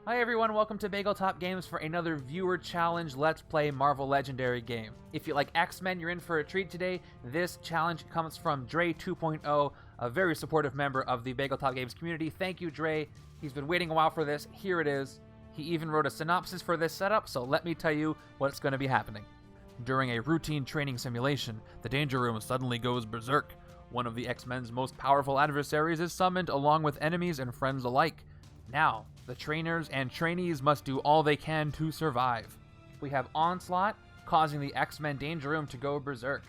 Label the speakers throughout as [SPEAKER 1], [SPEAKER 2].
[SPEAKER 1] Hi everyone, welcome to Bageltop Games for another viewer challenge Let's Play Marvel Legendary game. If you like X-Men, you're in for a treat today. This challenge comes from Dre 2.0, a very supportive member of the Bageltop Games community. Thank you, Dre. He's been waiting a while for this. Here it is. He even wrote a synopsis for this setup, so let me tell you what's going to be happening. During a routine training simulation, the Danger Room suddenly goes berserk. One of the X-Men's most powerful adversaries is summoned along with enemies and friends alike. Now, the trainers and trainees must do all they can to survive. We have Onslaught, causing the X-Men Danger Room to go berserk.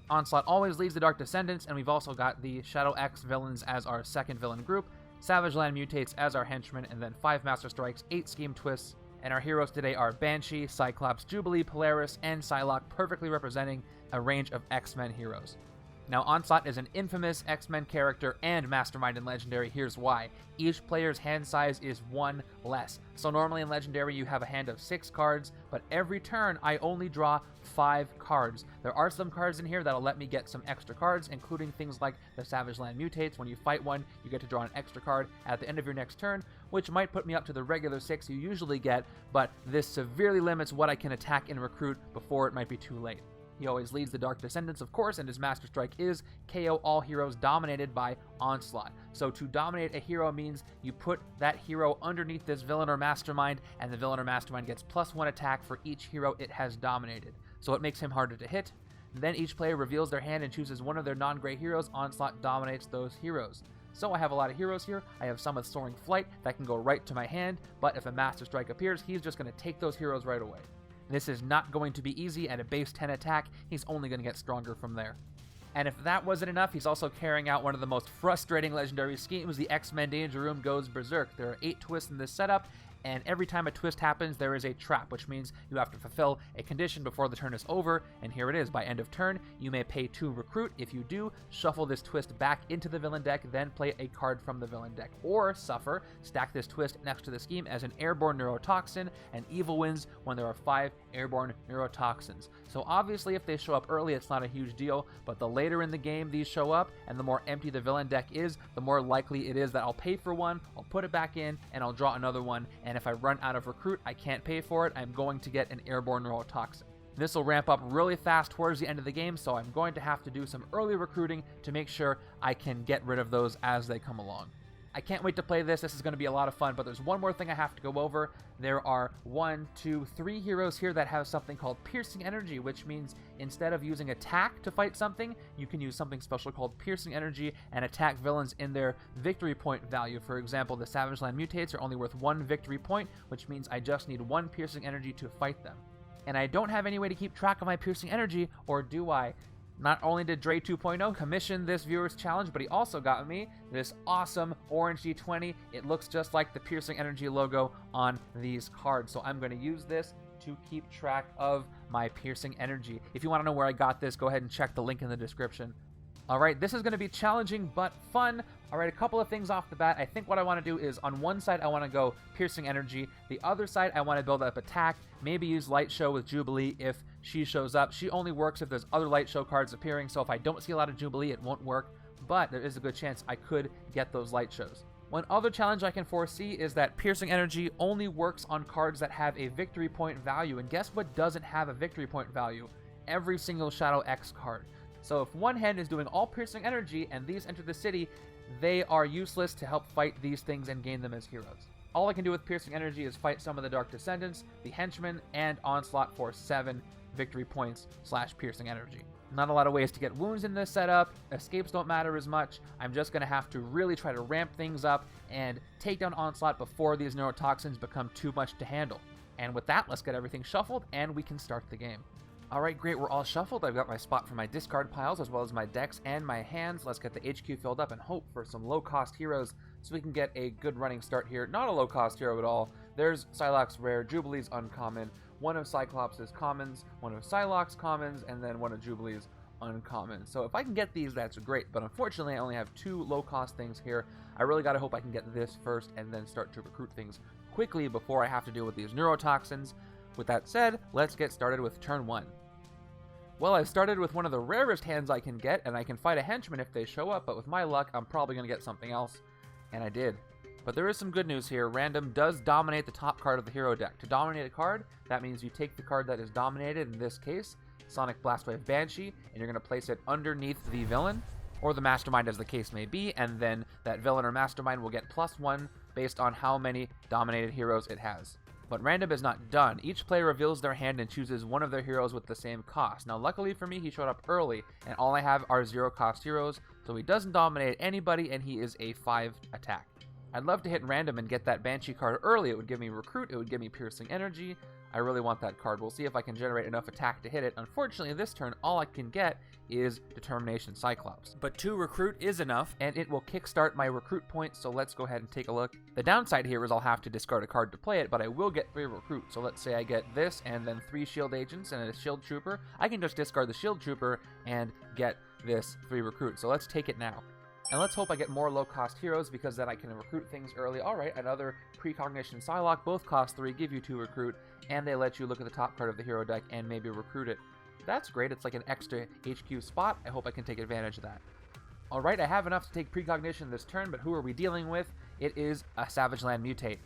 [SPEAKER 1] Onslaught always leads the Dark Descendants, and we've also got the Shadow X villains as our second villain group, Savage Land Mutates as our henchmen, and then 5 Master Strikes, 8 Scheme Twists. And our heroes today are Banshee, Cyclops, Jubilee, Polaris, and Psylocke, perfectly representing a range of X-Men heroes. Now, Onslaught is an infamous X-Men character and Mastermind in Legendary. Here's why. Each player's hand size is 1 less. So normally in Legendary you have a hand of 6 cards, but every turn I only draw 5 cards. There are some cards in here that'll let me get some extra cards, including things like the Savage Land Mutates. When you fight one, you get to draw an extra card at the end of your next turn, which might put me up to the regular 6 you usually get, but this severely limits what I can attack and recruit before it might be too late. He always leads the Dark Descendants, of course, and his Master Strike is KO all heroes dominated by Onslaught. So to dominate a hero means you put that hero underneath this villain or mastermind, and the villain or mastermind gets +1 attack for each hero it has dominated. So it makes him harder to hit. Then each player reveals their hand and chooses one of their non-gray heroes. Onslaught dominates those heroes. So I have a lot of heroes here. I have some with Soaring Flight that can go right to my hand, but if a Master Strike appears, he's just going to take those heroes right away. This is not going to be easy. At a base 10 attack, he's only going to get stronger from there. And if that wasn't enough, he's also carrying out one of the most frustrating legendary schemes. The X-Men Danger Room goes berserk. There are 8 twists in this setup, and every time a twist happens, there is a trap, which means you have to fulfill a condition before the turn is over, and here it is. By end of turn, you may pay 2 recruit. If you do, shuffle this twist back into the villain deck, then play a card from the villain deck. Or suffer, stack this twist next to the scheme as an airborne neurotoxin, and evil wins when there are 5 airborne neurotoxins. So obviously if they show up early, it's not a huge deal, but the later in the game these show up, and the more empty the villain deck is, the more likely it is that I'll pay for one, I'll put it back in, and I'll draw another one, and if I run out of recruit, I can't pay for it, I'm going to get an airborne neurotoxin. This will ramp up really fast towards the end of the game, so I'm going to have to do some early recruiting to make sure I can get rid of those as they come along. I can't wait to play this. This is going to be a lot of fun, but there's one more thing I have to go over. There are 1, 2, 3 heroes here that have something called Piercing Energy, which means instead of using attack to fight something, you can use something special called Piercing Energy and attack villains in their victory point value. For example, the Savage Land Mutates are only worth 1 victory point, which means I just need 1 Piercing Energy to fight them. And I don't have any way to keep track of my Piercing Energy, or do I? Not only did Dre 2.0 commission this viewer's challenge, but he also got me this awesome orange D20. It looks just like the Piercing Energy logo on these cards. So I'm going to use this to keep track of my Piercing Energy. If you want to know where I got this, go ahead and check the link in the description. Alright, this is going to be challenging but fun. Alright, a couple of things off the bat. I think what I want to do is, on one side I want to go Piercing Energy. The other side I want to build up attack. Maybe use Light Show with Jubilee if she shows up. She only works if there's other Light Show cards appearing, so if I don't see a lot of Jubilee, it won't work. But there is a good chance I could get those Light Shows. One other challenge I can foresee is that Piercing Energy only works on cards that have a victory point value. And guess what doesn't have a victory point value? Every single Shadow X card. So if one hand is doing all Piercing Energy and these enter the city, they are useless to help fight these things and gain them as heroes. All I can do with Piercing Energy is fight some of the Dark Descendants, the Henchmen, and Onslaught for 7 victory points / Piercing Energy. Not a lot of ways to get wounds in this setup. Escapes don't matter as much. I'm just going to have to really try to ramp things up and take down Onslaught before these neurotoxins become too much to handle. And with that, let's get everything shuffled and we can start the game. Alright, great, we're all shuffled. I've got my spot for my discard piles as well as my decks and my hands. Let's get the HQ filled up and hope for some low-cost heroes so we can get a good running start here. Not a low-cost hero at all. There's Psylocke's rare, Jubilee's uncommon, one of Cyclops' commons, one of Psylocke's commons, and then one of Jubilee's uncommon. So if I can get these, that's great, but unfortunately I only have 2 low-cost things here. I really gotta hope I can get this first and then start to recruit things quickly before I have to deal with these neurotoxins. With that said, let's get started with turn 1. Well, I started with one of the rarest hands I can get, and I can fight a henchman if they show up, but with my luck, I'm probably going to get something else. And I did. But there is some good news here. Random does dominate the top card of the hero deck. To dominate a card, that means you take the card that is dominated, in this case, Sonic Blastwave Banshee, and you're going to place it underneath the villain, or the Mastermind as the case may be, and then that villain or Mastermind will get +1 based on how many dominated heroes it has. But Random is not done. Each player reveals their hand and chooses one of their heroes with the same cost. Now luckily for me, he showed up early, and all I have are 0 cost heroes, so he doesn't dominate anybody, and he is a 5 attack. I'd love to hit Random and get that Banshee card early. It would give me Recruit, it would give me Piercing Energy. I really want that card. We'll see if I can generate enough attack to hit it. Unfortunately, this turn, all I can get is Determination Cyclops. But 2 Recruit is enough, and it will kickstart my Recruit points, so let's go ahead and take a look. The downside here is I'll have to discard a card to play it, but I will get 3 Recruit. So let's say I get this, and then 3 Shield Agents and a Shield Trooper. I can just discard the Shield Trooper and get this 3 Recruit. So let's take it now. And let's hope I get more low-cost heroes, because then I can recruit things early. Alright, another Precognition Psylocke. Both cost 3, give you 2 recruit, and they let you look at the top card of the hero deck and maybe recruit it. That's great. It's like an extra HQ spot. I hope I can take advantage of that. Alright, I have enough to take Precognition this turn, but who are we dealing with? It is a Savage Land Mutate.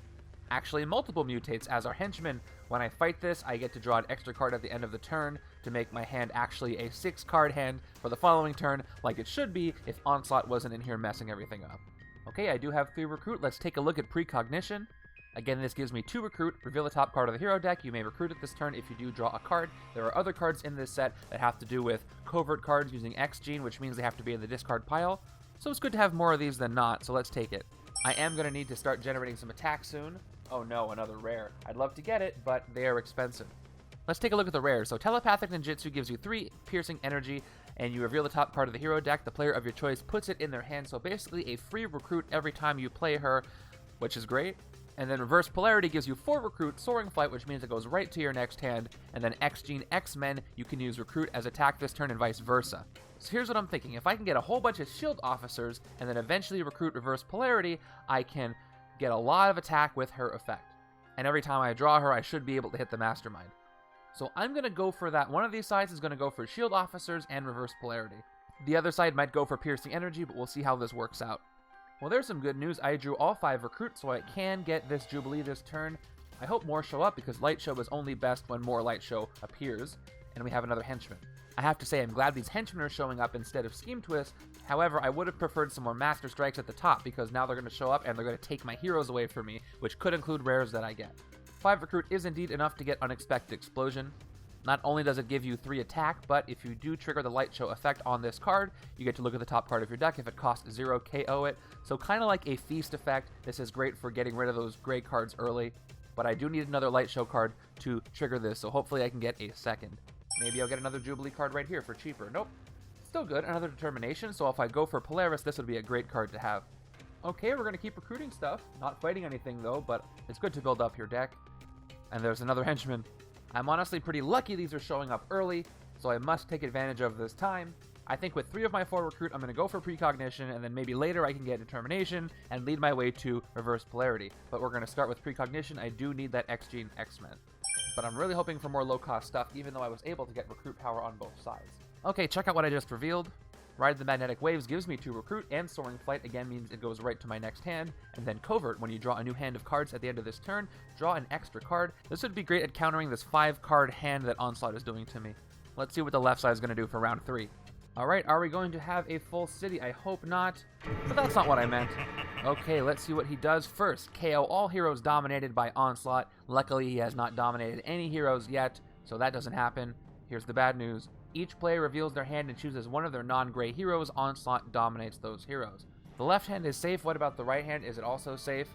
[SPEAKER 1] Actually, multiple Mutates as our Henchmen. When I fight this, I get to draw an extra card at the end of the turn to make my hand actually a 6-card hand for the following turn, like it should be if Onslaught wasn't in here messing everything up. Okay, I do have 3 recruit. Let's take a look at Precognition. Again, this gives me 2 recruit. Reveal the top card of the hero deck. You may recruit it this turn if you do draw a card. There are other cards in this set that have to do with covert cards using X gene, which means they have to be in the discard pile. So it's good to have more of these than not, so let's take it. I am going to need to start generating some attacks soon. Oh no, another rare. I'd love to get it, but they are expensive. Let's take a look at the rares. So Telepathic Ninjutsu gives you 3 piercing energy, and you reveal the top card of the hero deck. The player of your choice puts it in their hand, so basically a free recruit every time you play her, which is great. And then Reverse Polarity gives you 4 recruit, Soaring Flight, which means it goes right to your next hand. And then X-Gene X-Men, you can use recruit as attack this turn and vice versa. So here's what I'm thinking. If I can get a whole bunch of shield officers and then eventually recruit Reverse Polarity, I can get a lot of attack with her effect. And every time I draw her, I should be able to hit the Mastermind. So I'm going to go for that. One of these sides is going to go for shield officers and Reverse Polarity. The other side might go for Piercing Energy, but we'll see how this works out. Well, there's some good news. I drew all 5 recruits, so I can get this Jubilee this turn. I hope more show up, because Light Show is only best when more Light Show appears, and we have another Henchman. I have to say, I'm glad these Henchmen are showing up instead of Scheme Twist. However, I would have preferred some more Master Strikes at the top, because now they're going to show up and they're going to take my heroes away from me, which could include rares that I get. 5 recruit is indeed enough to get Unexpected Explosion. Not only does it give you 3 attack, but if you do trigger the Light Show effect on this card, you get to look at the top card of your deck. If it costs 0, KO it. So kind of like a Feast effect, this is great for getting rid of those gray cards early. But I do need another Light Show card to trigger this, so hopefully I can get a second. Maybe I'll get another Jubilee card right here for cheaper. Nope. Still good. Another Determination, so if I go for Polaris, this would be a great card to have. Okay, we're going to keep recruiting stuff. Not fighting anything, though, but it's good to build up your deck. And there's another Henchman. I'm honestly pretty lucky these are showing up early, so I must take advantage of this time. I think with 3 of my 4 recruit, I'm going to go for Precognition, and then maybe later I can get Determination and lead my way to Reverse Polarity. But we're going to start with Precognition. I do need that X-Gene X-Men. But I'm really hoping for more low-cost stuff, even though I was able to get recruit power on both sides. Okay, check out what I just revealed. Ride the Magnetic Waves gives me 2 recruit, and Soaring Flight again means it goes right to my next hand. And then Covert, when you draw a new hand of cards at the end of this turn, draw an extra card. This would be great at countering this 5-card hand that Onslaught is doing to me. Let's see what the left side is going to do for round 3. Alright, are we going to have a full city? I hope not, but that's not what I meant. Okay, let's see what he does first. KO all heroes dominated by Onslaught. Luckily, he has not dominated any heroes yet, so that doesn't happen. Here's the bad news. Each player reveals their hand and chooses one of their non-gray heroes. Onslaught dominates those heroes. The left hand is safe. What about the right hand? Is it also safe?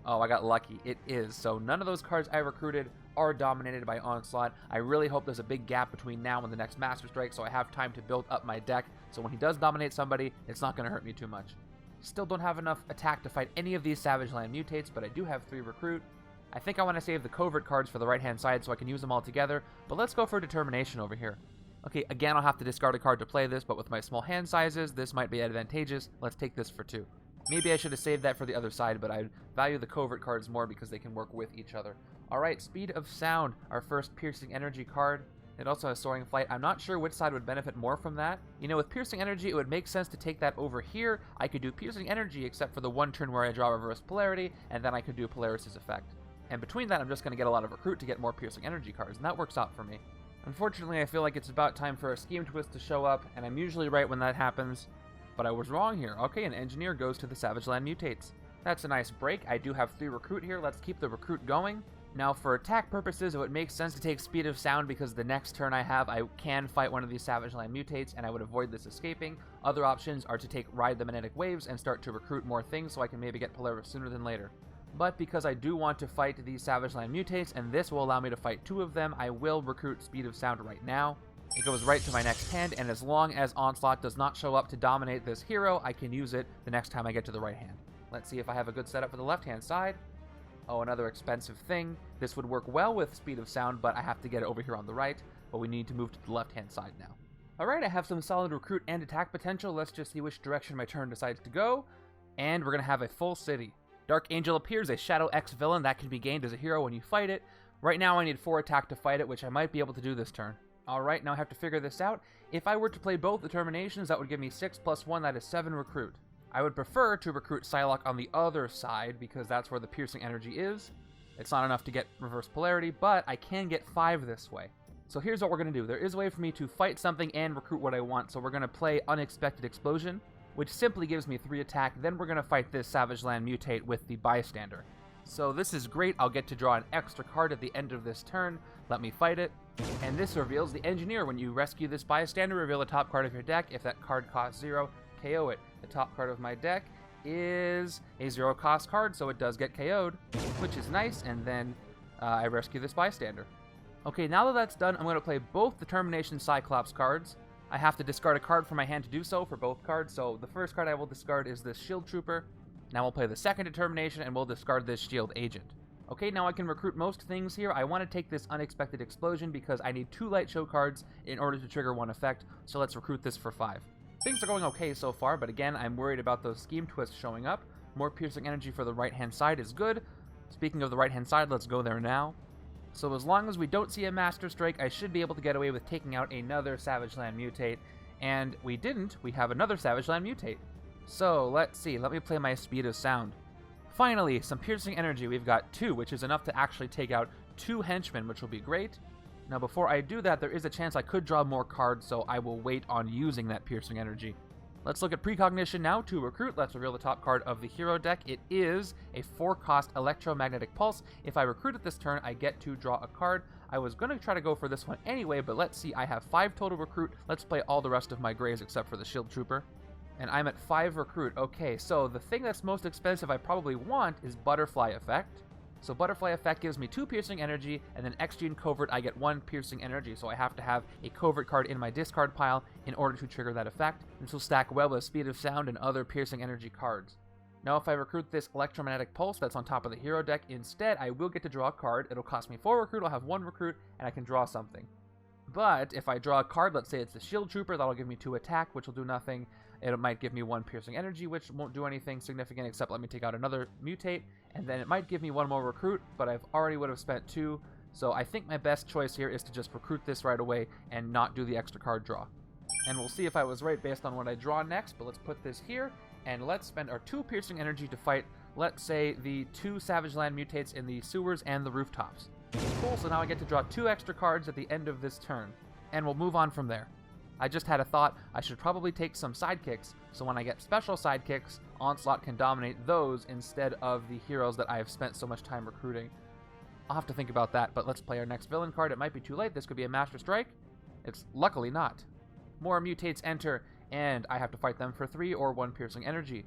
[SPEAKER 1] Oh, I got lucky. It is. So none of those cards I recruited are dominated by Onslaught. I really hope there's a big gap between now and the next Master Strike, so I have time to build up my deck. So when he does dominate somebody, it's not going to hurt me too much. Still don't have enough attack to fight any of these Savage Land Mutates, but I do have 3 recruit. I think I want to save the Covert cards for the right-hand side so I can use them all together, but let's go for Determination over here. Okay, again, I'll have to discard a card to play this, but with my small hand sizes, this might be advantageous. Let's take this for 2. Maybe I should have saved that for the other side, but I value the Covert cards more because they can work with each other. Alright, Speed of Sound, our first Piercing Energy card. It also has Soaring Flight. I'm not sure which side would benefit more from that. You know, with Piercing Energy, it would make sense to take that over here. I could do Piercing Energy except for the one turn where I draw Reverse Polarity, and then I could do Polaris' effect. And between that, I'm just going to get a lot of Recruit to get more Piercing Energy cards, and that works out for me. Unfortunately, I feel like it's about time for a Scheme Twist to show up, and I'm usually right when that happens, but I was wrong here. Okay, an Engineer goes to the Savage Land Mutates. That's a nice break. I do have 3 Recruit here. Let's keep the Recruit going. Now, for attack purposes, it would make sense to take Speed of Sound because the next turn I have, I can fight one of these Savage Land Mutates, and I would avoid this escaping. Other options are to take Ride the Magnetic Waves and start to recruit more things so I can maybe get Polaris sooner than later. But because I do want to fight these Savage Land Mutates, and this will allow me to fight 2 of them, I will recruit Speed of Sound right now. It goes right to my next hand, and as long as Onslaught does not show up to dominate this hero, I can use it the next time I get to the right hand. Let's see if I have a good setup for the left-hand side. Oh, another expensive thing. This would work well with Speed of Sound, but I have to get it over here on the right, but we need to move to the left-hand side now. Alright, I have some solid recruit and attack potential. Let's just see which direction my turn decides to go. And we're going to have a full city. Dark Angel appears, a Shadow X villain that can be gained as a hero when you fight it. Right now I need 4 attack to fight it, which I might be able to do this turn. Alright, now I have to figure this out. If I were to play both determinations, that would give me 6 + 1, that is 7 recruit. I would prefer to recruit Psylocke on the other side, because that's where the Piercing Energy is. It's not enough to get Reverse Polarity, but I can get 5 this way. So here's what we're going to do. There is a way for me to fight something and recruit what I want, so we're going to play Unexpected Explosion, which simply gives me 3 attack. Then we're going to fight this Savage Land Mutate with the Bystander. So this is great. I'll get to draw an extra card at the end of this turn. Let me fight it. And this reveals the Engineer. When you rescue this Bystander, reveal the top card of your deck. If that card costs 0, KO it. The top card of my deck is a 0 cost card, so it does get KO'd, which is nice, and then I rescue this Bystander. Okay, now that that's done, I'm going to play both Determination Cyclops cards. I have to discard a card from my hand to do so for both cards, so the first card I will discard is this Shield Trooper. Now we'll play the second Determination, and we'll discard this Shield Agent. Okay, now I can recruit most things here. I want to take this Unexpected Explosion because I need 2 Light Show cards in order to trigger 1 effect, so let's recruit this for 5. Things are going okay so far, but again, I'm worried about those Scheme Twists showing up. More Piercing Energy for the right-hand side is good. Speaking of the right-hand side, let's go there now. So as long as we don't see a Master Strike, I should be able to get away with taking out another Savage Land Mutate. And we didn't. We have another Savage Land Mutate. So let's see. Let me play my Speed of Sound. Finally, some Piercing Energy. We've got 2, which is enough to actually take out 2 Henchmen, which will be great. Now, before I do that, there is a chance I could draw more cards, so I will wait on using that Piercing Energy. Let's look at Precognition now to recruit. Let's reveal the top card of the hero deck. It is a 4-cost Electromagnetic Pulse. If I recruit it this turn, I get to draw a card. I was going to try to go for this one anyway, but let's see. I have 5 total recruit. Let's play all the rest of my grays except for the Shield Trooper. And I'm at 5 recruit. Okay, so the thing that's most expensive I probably want is Butterfly Effect. So Butterfly Effect gives me 2 Piercing Energy, and then XG and Covert, I get 1 Piercing Energy, so I have to have a Covert card in my discard pile in order to trigger that effect. This will stack well with Speed of Sound and other Piercing Energy cards. Now if I recruit this Electromagnetic Pulse that's on top of the hero deck, instead I will get to draw a card. It'll cost me 4 recruit, I'll have 1 recruit, and I can draw something. But if I draw a card, let's say it's the Shield Trooper, that'll give me 2 attack, which will do nothing. It might give me 1 Piercing Energy, which won't do anything significant except let me take out another Mutate, and then it might give me 1 more recruit, but I've already would have spent 2, so I think my best choice here is to just recruit this right away and not do the extra card draw. And we'll see if I was right based on what I draw next, but let's put this here, and let's spend our 2 Piercing Energy to fight, let's say, the 2 Savage Land Mutates in the sewers and the rooftops. Cool, so now I get to draw 2 extra cards at the end of this turn, and we'll move on from there. I just had a thought, I should probably take some sidekicks, so when I get special sidekicks, Onslaught can dominate those instead of the heroes that I have spent so much time recruiting. I'll have to think about that, but let's play our next villain card. It might be too late. This could be a Master Strike. It's luckily not. More Mutates enter, and I have to fight them for 3 or 1 Piercing Energy.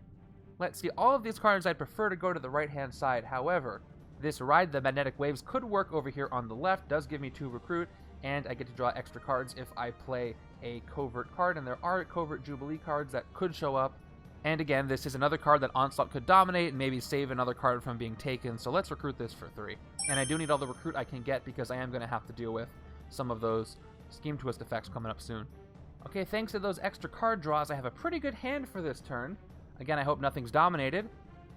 [SPEAKER 1] Let's see, all of these cards I'd prefer to go to the right-hand side. However, this Ride the Magnetic Waves could work over here on the left, does give me 2 recruit, and I get to draw extra cards if I play a Covert card, and there are Covert Jubilee cards that could show up. And again, this is another card that Onslaught could dominate and maybe save another card from being taken, so let's recruit this for 3. And I do need all the recruit I can get because I am going to have to deal with some of those Scheme Twist effects coming up soon. Okay, thanks to those extra card draws, I have a pretty good hand for this turn. Again, I hope nothing's dominated,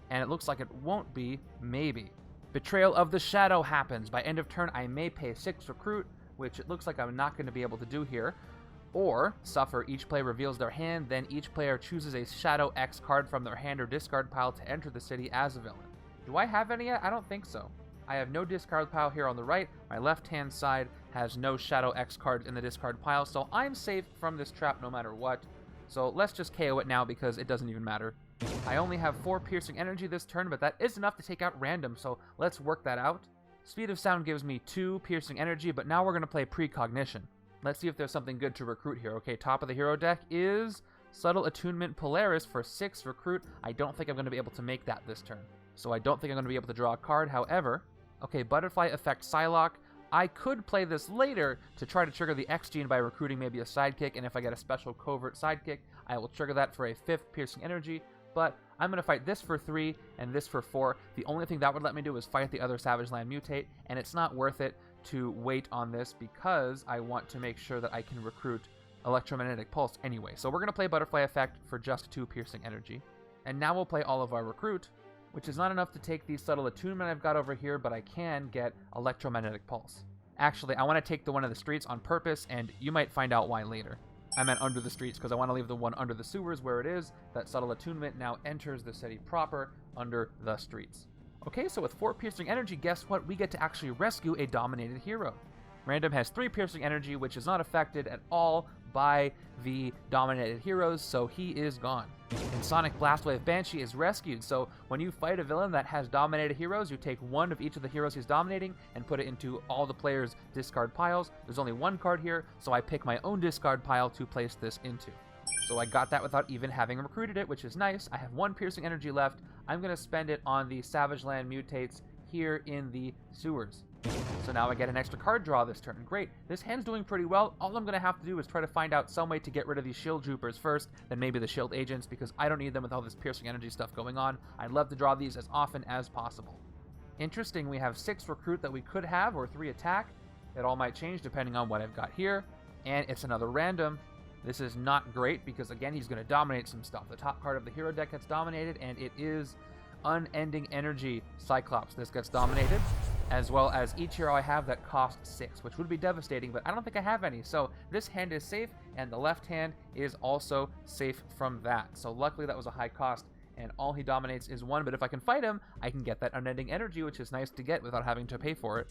[SPEAKER 1] and it looks like it won't be, maybe. Betrayal of the Shadow happens. By end of turn, I may pay 6 recruit. which it looks like I'm not going to be able to do here. Or suffer, each player reveals their hand, then each player chooses a Shadow X card from their hand or discard pile to enter the city as a villain. Do I have any yet? I don't think so. I have no discard pile here on the right. My left-hand side has no Shadow X cards in the discard pile, so I'm safe from this trap no matter what. So let's just KO it now because it doesn't even matter. I only have 4 piercing energy this turn, but that is enough to take out random, so let's work that out. Speed of Sound gives me 2 piercing energy, but now we're going to play Precognition. Let's see if there's something good to recruit here. Okay, top of the hero deck is Subtle Attunement Polaris for 6 recruit. I don't think I'm going to be able to make that this turn, so I don't think I'm going to be able to draw a card. However, okay, Butterfly Effect Psylocke. I could play this later to try to trigger the X gene by recruiting maybe a sidekick, and if I get a special covert sidekick, I will trigger that for a 5th piercing energy. But I'm going to fight this for 3 and this for 4. The only thing that would let me do is fight the other Savage Land Mutate, and it's not worth it to wait on this because I want to make sure that I can recruit Electromagnetic Pulse anyway. So we're going to play Butterfly Effect for just 2 piercing energy. And now we'll play all of our recruit, which is not enough to take the Subtle Attunement I've got over here, but I can get Electromagnetic Pulse. Actually, I want to take the one of the streets on purpose, and you might find out why later. I meant under the streets because I want to leave the one under the sewers where it is. That Subtle Attunement now enters the city proper under the streets. Okay, so with 4 piercing energy, guess what? We get to actually rescue a dominated hero. Random has 3 piercing energy, which is not affected at all by the dominated heroes, so he is gone. And Sonic Blastwave Banshee is rescued, so when you fight a villain that has dominated heroes, you take one of each of the heroes he's dominating and put it into all the players' discard piles. There's only 1 card here, so I pick my own discard pile to place this into. So I got that without even having recruited it, which is nice. I have 1 piercing energy left. I'm going to spend it on the Savage Land Mutates here in the sewers. So now I get an extra card draw this turn. Great. This hand's doing pretty well. All I'm going to have to do is try to find out some way to get rid of these shield troopers first, then maybe the shield agents, because I don't need them with all this piercing energy stuff going on. I'd love to draw these as often as possible. Interesting, we have 6 recruit that we could have, or 3 attack. It all might change depending on what I've got here. And it's another random. This is not great because, again, he's going to dominate some stuff. The top card of the hero deck gets dominated, and it is Unending Energy Cyclops. This gets dominated, as well as each hero I have that costs 6, which would be devastating, but I don't think I have any. So this hand is safe, and the left hand is also safe from that. So luckily that was a high cost, and all he dominates is 1, but if I can fight him, I can get that Unending Energy, which is nice to get without having to pay for it.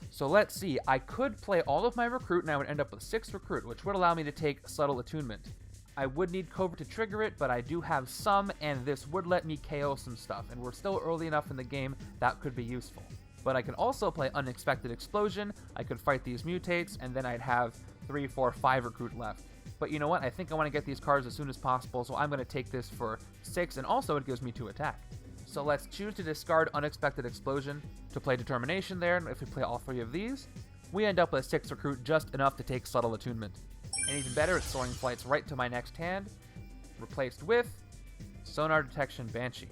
[SPEAKER 1] So let's see, I could play all of my recruit, and I would end up with 6 recruit, which would allow me to take Subtle Attunement. I would need Covert to trigger it, but I do have some, and this would let me KO some stuff, and we're still early enough in the game that could be useful. But I can also play Unexpected Explosion, I could fight these Mutates, and then I'd have 3, 4, 5 recruit left. But you know what, I think I want to get these cards as soon as possible, so I'm going to take this for 6, and also it gives me 2 attack. So let's choose to discard Unexpected Explosion to play Determination there, and if we play all 3 of these, we end up with 6 recruit, just enough to take Subtle Attunement. And even better, it's Soaring Flights right to my next hand, replaced with Sonar Detection Banshee.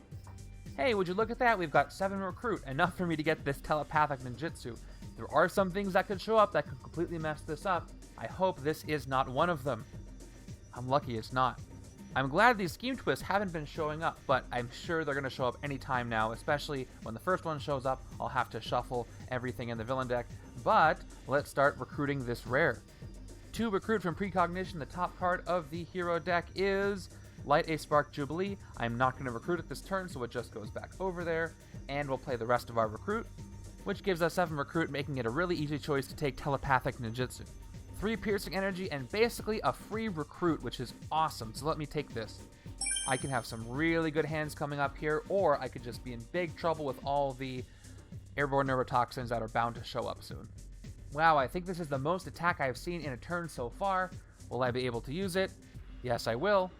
[SPEAKER 1] Hey, would you look at that? We've got 7 recruit, enough for me to get this telepathic ninjutsu. There are some things that could show up that could completely mess this up. I hope this is not one of them. I'm lucky it's not. I'm glad these scheme twists haven't been showing up, but I'm sure they're going to show up anytime now, especially when the first one shows up. I'll have to shuffle everything in the villain deck, but let's start recruiting this rare. To recruit from Precognition, the top card of the hero deck is Light a Spark Jubilee. I'm not going to recruit it this turn, so it just goes back over there, and we'll play the rest of our recruit, which gives us 7 recruit, making it a really easy choice to take Telepathic Ninjutsu. 3 piercing energy, and basically a free recruit, which is awesome, so let me take this. I can have some really good hands coming up here, or I could just be in big trouble with all the airborne neurotoxins that are bound to show up soon. Wow, I think this is the most attack I've seen in a turn so far. Will I be able to use it? Yes, I will.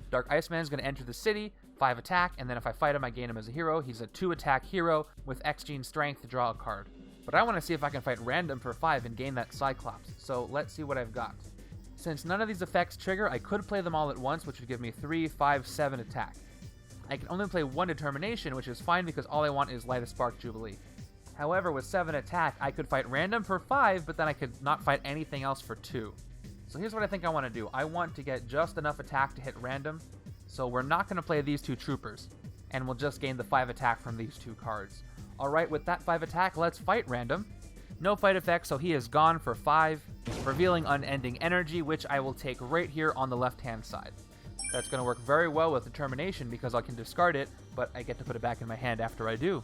[SPEAKER 1] Dark Iceman is going to enter the city, 5 attack, and then if I fight him, I gain him as a hero. He's a 2 attack hero with X Gene Strength to draw a card. But I want to see if I can fight random for 5 and gain that Cyclops, so let's see what I've got. Since none of these effects trigger, I could play them all at once, which would give me 3, 5, 7 attack. I can only play 1 Determination, which is fine because all I want is Light a Spark Jubilee. However, with 7 attack, I could fight random for 5, but then I could not fight anything else for 2. So here's what I think I want to do. I want to get just enough attack to hit random, so we're not going to play these 2 troopers, and we'll just gain the 5 attack from these 2 cards. Alright, with that 5 attack, let's fight random. No fight effect, so he is gone for 5, revealing Unending Energy, which I will take right here on the left-hand side. That's going to work very well with Determination because I can discard it, but I get to put it back in my hand after I do.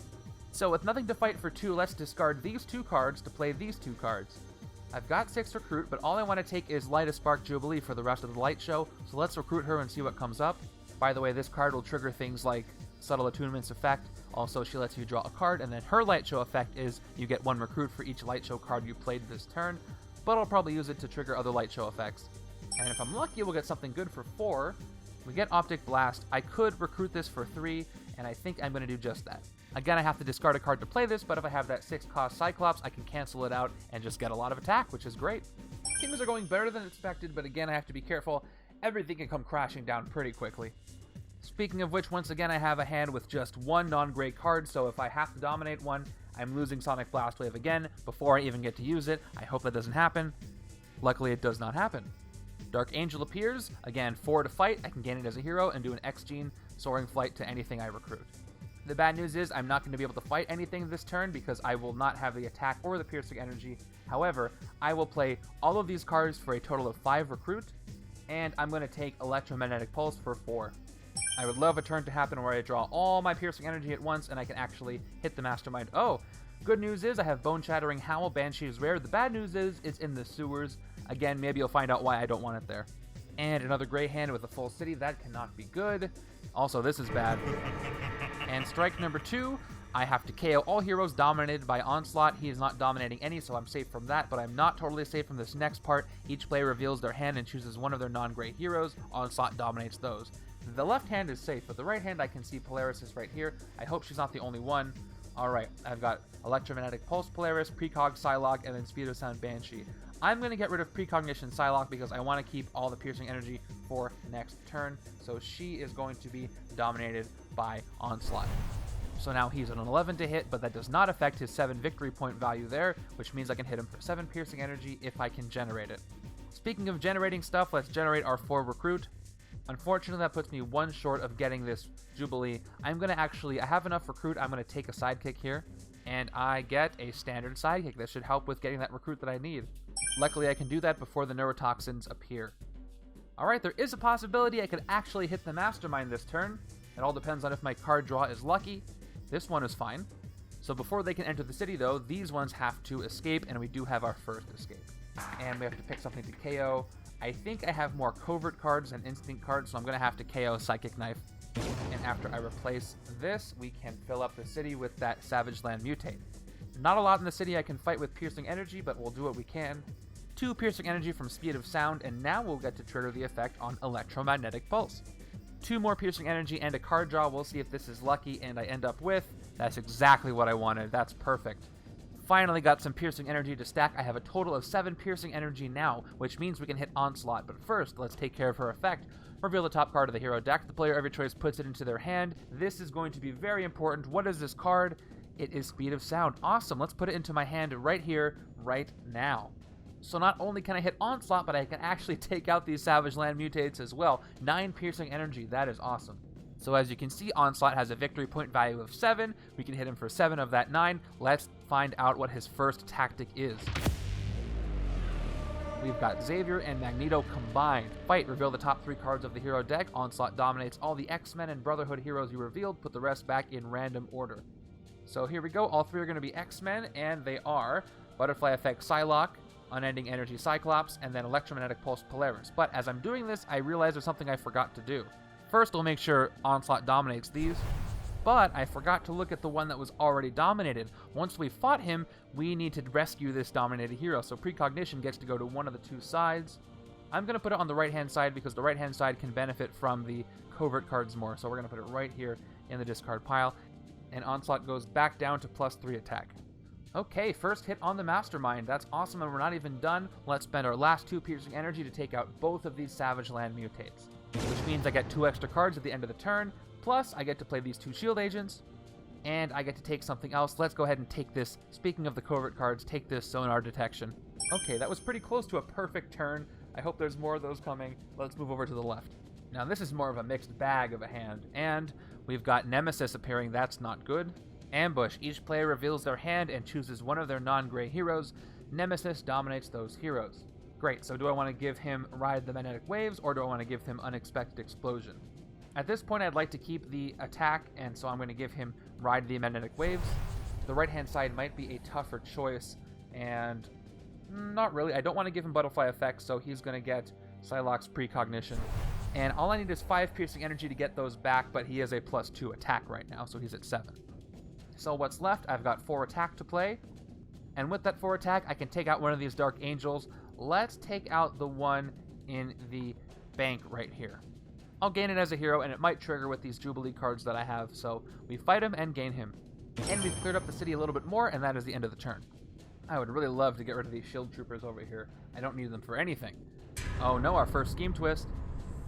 [SPEAKER 1] So with nothing to fight for 2, let's discard these 2 cards to play these 2 cards. I've got 6 Recruit, but all I want to take is Light a Spark Jubilee for the rest of the light show, so let's recruit her and see what comes up. By the way, this card will trigger things like Subtle Attunement's effect. Also, she lets you draw a card, and then her light show effect is you get 1 recruit for each light show card you played this turn, but I'll probably use it to trigger other light show effects. And if I'm lucky, we'll get something good for 4. We get Optic Blast. I could recruit this for 3, and I think I'm going to do just that. Again, I have to discard a card to play this, but if I have that 6-cost Cyclops, I can cancel it out and just get a lot of attack, which is great. Things are going better than expected, but again, I have to be careful. Everything can come crashing down pretty quickly. Speaking of which, once again, I have a hand with just 1 non-gray card, so if I have to dominate one, I'm losing Sonic Blast Wave again before I even get to use it. I hope that doesn't happen. Luckily, it does not happen. Dark Angel appears. Again, 4 to fight. I can gain it as a hero and do an X-Gene Soaring Flight to anything I recruit. The bad news is I'm not going to be able to fight anything this turn because I will not have the attack or the piercing energy. However, I will play all of these cards for a total of 5 recruit, and I'm going to take Electromagnetic Pulse for 4. I would love a turn to happen where I draw all my piercing energy at once and I can actually hit the Mastermind. Oh, good news is I have Bone Shattering Howl. Banshee is rare. The bad news is it's in the sewers. Again, maybe you'll find out why I don't want it there. And another gray hand with a full city. That cannot be good. Also, this is bad. And strike number 2, I have to KO all heroes dominated by Onslaught. He is not dominating any, so I'm safe from that, but I'm not totally safe from this next part. Each player reveals their hand and chooses one of their non-gray heroes. Onslaught dominates those. The left hand is safe, but the right hand I can see Polaris is right here. I hope she's not the only one. Alright, I've got Electromagnetic Pulse Polaris, Precog Psylocke, and then Speed of Sound Banshee. I'm going to get rid of Precognition Psylocke because I want to keep all the piercing energy for next turn. So she is going to be dominated by Onslaught. So now he's at an 11 to hit, but that does not affect his 7 victory point value there, which means I can hit him for 7 piercing energy if I can generate it. Speaking of generating stuff, let's generate our 4 recruit. Unfortunately, that puts me 1 short of getting this Jubilee. I have enough recruit, I'm going to take a sidekick here, and I get a standard sidekick that should help with getting that recruit that I need. Luckily, I can do that before the neurotoxins appear. Alright, there is a possibility I could actually hit the Mastermind this turn. It all depends on if my card draw is lucky. This one is fine. So before they can enter the city, though, these ones have to escape, and we do have our first escape. And we have to pick something to KO. I think I have more covert cards than instinct cards, so I'm going to have to KO Psychic Knife. And after I replace this, we can fill up the city with that Savage Land Mutate. Not a lot in the city I can fight with Piercing Energy, but we'll do what we can. 2 Piercing Energy from Speed of Sound, and now we'll get to trigger the effect on Electromagnetic Pulse. 2 more Piercing Energy and a card draw. We'll see if this is lucky, and I end up with... That's exactly what I wanted. That's perfect. Finally got some Piercing Energy to stack. I have a total of 7 Piercing Energy now, which means we can hit Onslaught. But first, let's take care of her effect. Reveal the top card of the hero deck. The player of your choice puts it into their hand. This is going to be very important. What is this card? It is Speed of Sound. Awesome. Let's put it into my hand right here, right now. So not only can I hit Onslaught, but I can actually take out these Savage Land Mutates as well. 9 Piercing Energy. That is awesome. So as you can see, Onslaught has a victory point value of 7. We can hit him for 7 of that 9. Let's find out what his first tactic is. We've got Xavier and Magneto combined. Fight. Reveal the top 3 cards of the hero deck. Onslaught dominates all the X-Men and Brotherhood heroes you revealed. Put the rest back in random order. So here we go. All 3 are going to be X-Men, and they are Butterfly Effect Psylocke, Unending Energy Cyclops, and then Electromagnetic Pulse Polaris. But as I'm doing this, I realize there's something I forgot to do. First, we'll make sure Onslaught dominates these, but I forgot to look at the one that was already dominated. Once we fought him, we need to rescue this dominated hero, so Precognition gets to go to one of the 2 sides. I'm going to put it on the right-hand side because the right-hand side can benefit from the covert cards more, so we're going to put it right here in the discard pile, and Onslaught goes back down to +3 attack. Okay, first hit on the Mastermind. That's awesome, and we're not even done. Let's spend our last 2 Piercing Energy to take out both of these Savage Land Mutates, which means I get 2 extra cards at the end of the turn, plus I get to play these 2 Shield Agents, and I get to take something else. Let's go ahead and take this. Speaking of the covert cards, take this Sonar Detection. Okay, that was pretty close to a perfect turn. I hope there's more of those coming. Let's move over to the left. Now this is more of a mixed bag of a hand, and we've got Nemesis appearing. That's not good. Ambush. Each player reveals their hand and chooses one of their non-gray heroes. Nemesis dominates those heroes. Great, so do I want to give him Ride the Magnetic Waves, or do I want to give him Unexpected Explosion? At this point, I'd like to keep the attack, and so I'm going to give him Ride the Magnetic Waves. The right-hand side might be a tougher choice, and not really. I don't want to give him Butterfly Effects, so he's going to get Psylocke's Precognition. And all I need is 5 Piercing Energy to get those back, but he has a +2 attack right now, so he's at 7. So what's left? I've got 4 attack to play, and with that 4 attack, I can take out one of these Dark Angels. Let's take out the one in the bank right here. I'll gain it as a hero, and it might trigger with these Jubilee cards that I have, so we fight him and gain him. And we've cleared up the city a little bit more, and that is the end of the turn. I would really love to get rid of these shield troopers over here. I don't need them for anything. Oh no, our first scheme twist.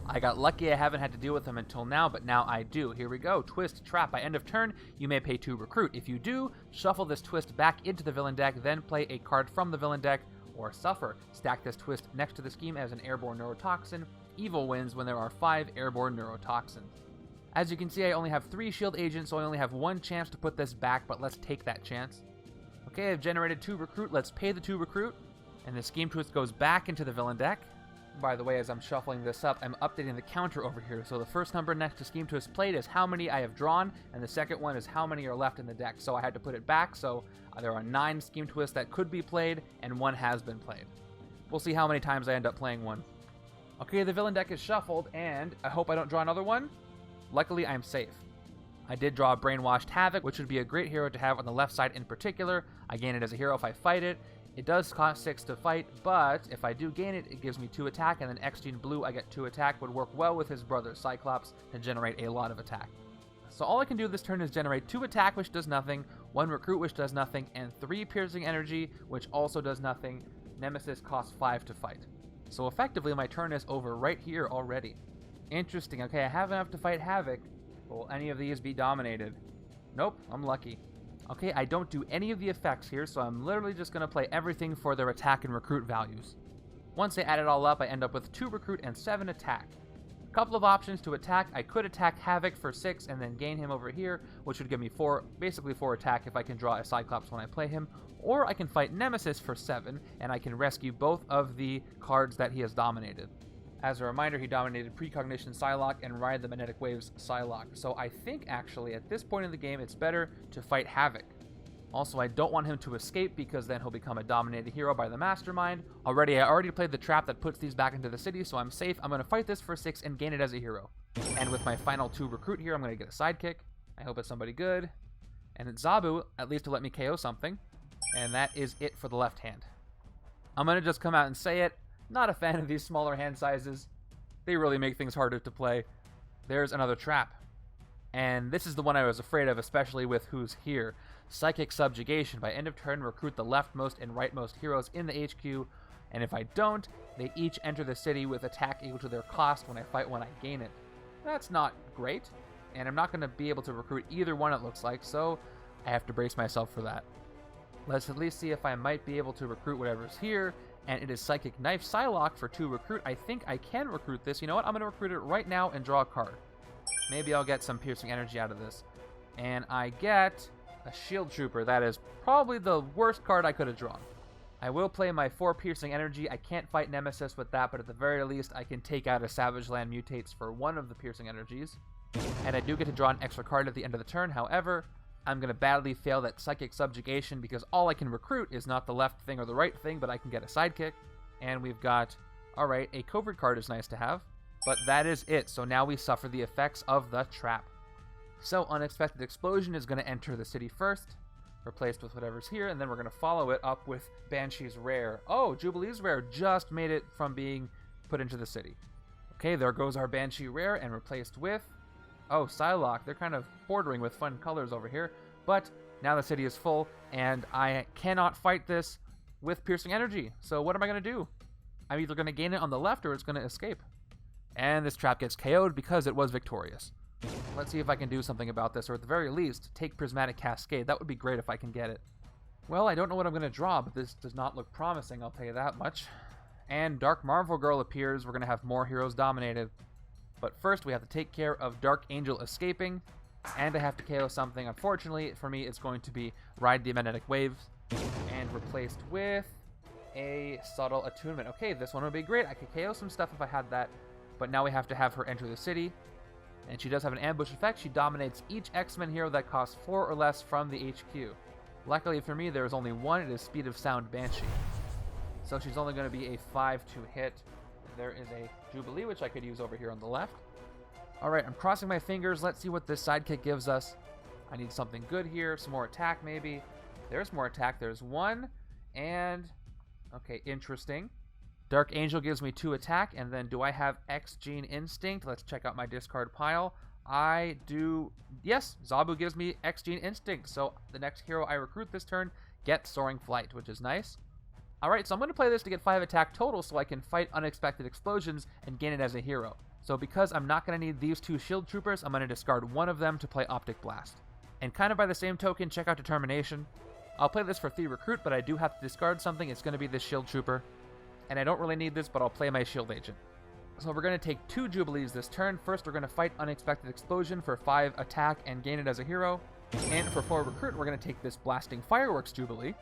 [SPEAKER 1] I got lucky I haven't had to deal with them until now, but now I do. Here we go. Twist, trap. By end of turn, you may pay 2 recruit. If you do, shuffle this twist back into the villain deck, then play a card from the villain deck, or suffer. Stack this twist next to the scheme as an airborne neurotoxin. Evil wins when there are 5 airborne neurotoxins. As you can see, I only have 3 shield agents, so I only have 1 chance to put this back, but let's take that chance. Okay, I've generated 2 recruit. Let's pay the 2 recruit, and the scheme twist goes back into the villain deck. By the way, as I'm shuffling this up, I'm updating the counter over here. So the first number next to scheme twist played is how many I have drawn, and the second one is how many are left in the deck. So I had to put it back, so there are 9 scheme twists that could be played, and 1 has been played. We'll see how many times I end up playing one. Okay, the villain deck is shuffled, and I hope I don't draw another one. Luckily, I'm safe. I did draw a Brainwashed Havoc, which would be a great hero to have on the left side in particular. I gain it as a hero if I fight it. It does cost 6 to fight, but if I do gain it, it gives me 2 attack, and then Extreme Blue, I get 2 attack, would work well with his brother Cyclops to generate a lot of attack. So all I can do this turn is generate 2 attack, which does nothing, 1 recruit, which does nothing, and 3 piercing energy, which also does nothing. Nemesis costs 5 to fight. So effectively, my turn is over right here already. Interesting. Okay, I have enough to fight Havoc. Will any of these be dominated? Nope, I'm lucky. Okay, I don't do any of the effects here, so I'm literally just going to play everything for their attack and recruit values. Once I add it all up, I end up with 2 recruit and 7 attack. A couple of options to attack. I could attack Havoc for 6 and then gain him over here, which would give me 4, basically 4 attack if I can draw a Cyclops when I play him. Or I can fight Nemesis for 7, and I can rescue both of the cards that he has dominated. As a reminder, he dominated Precognition Psylocke and Ride the Magnetic Waves Psylocke. So I think, actually, at this point in the game, it's better to fight Havoc. Also, I don't want him to escape, because then he'll become a dominated hero by the Mastermind. I already played the trap that puts these back into the city, so I'm safe. I'm going to fight this for 6 and gain it as a hero. And with my final 2 recruit here, I'm going to get a sidekick. I hope it's somebody good. And it's Zabu, at least to let me KO something. And that is it for the left hand. I'm going to just come out and say it. Not a fan of these smaller hand sizes. They really make things harder to play. There's another trap. And this is the one I was afraid of, especially with who's here. Psychic Subjugation. By end of turn, recruit the leftmost and rightmost heroes in the HQ. And if I don't, they each enter the city with attack equal to their cost. When I fight one, I gain it. That's not great. And I'm not going to be able to recruit either one, it looks like. So I have to brace myself for that. Let's at least see if I might be able to recruit whatever's here. And it is Psychic Knife Psylocke for 2 recruit. I think I can recruit this. You know what? I'm going to recruit it right now and draw a card. Maybe I'll get some piercing energy out of this. And I get a Shield Trooper. That is probably the worst card I could have drawn. I will play my 4 piercing energy. I can't fight Nemesis with that, but at the very least, I can take out a Savage Land Mutates for 1 of the piercing energies. And I do get to draw an extra card at the end of the turn. However, I'm going to badly fail that Psychic Subjugation, because all I can recruit is not the left thing or the right thing, but I can get a sidekick. And we've got, alright, a covert card is nice to have. But that is it, so now we suffer the effects of the trap. So Unexpected Explosion is going to enter the city first, replaced with whatever's here, and then we're going to follow it up with Banshee's Rare. Oh, Jubilee's Rare just made it from being put into the city. Okay, there goes our Banshee Rare, and replaced with, oh, Psylocke. They're kind of bordering with fun colors over here, but now the city is full, and I cannot fight this with piercing energy. So what am I going to do? I'm either going to gain it on the left, or it's going to escape. And this trap gets KO'd because it was victorious. Let's see if I can do something about this, or at the very least, take Prismatic Cascade. That would be great if I can get it. Well, I don't know what I'm going to draw, but this does not look promising, I'll tell you that much. And Dark Marvel Girl appears. We're going to have more heroes dominated. But first, we have to take care of Dark Angel escaping. and I have to KO something. Unfortunately, for me, it's going to be Ride the Magnetic Waves, and replaced with a Subtle Attunement. Okay, this one would be great. I could KO some stuff if I had that, but now we have to have her enter the city, and she does have an ambush effect. She dominates each X-Men hero that costs 4 or less from the HQ. Luckily for me, there is only one. It is Speed of Sound Banshee. So she's only going to be a 5 to hit. There is a Jubilee, which I could use over here on the left. Alright, I'm crossing my fingers. Let's see what this sidekick gives us. I need something good here. Some more attack, maybe. There's more attack. There's 1. And... okay, interesting. Dark Angel gives me 2 attack. And then do I have X-Gene Instinct? Let's check out my discard pile. I do... yes, Zabu gives me X-Gene Instinct. So the next hero I recruit this turn gets Soaring Flight, which is nice. Alright, so I'm going to play this to get 5 attack total so I can fight Unexpected Explosions and gain it as a hero. So because I'm not going to need these 2 Shield Troopers, I'm going to discard one of them to play Optic Blast. And kind of by the same token, check out Determination. I'll play this for 3 recruit, but I do have to discard something. It's going to be this Shield Trooper. And I don't really need this, but I'll play my Shield Agent. So we're going to take 2 Jubilees this turn. First, we're going to fight Unexpected Explosion for 5 attack and gain it as a hero. And for 4 recruit, we're going to take this Blasting Fireworks Jubilee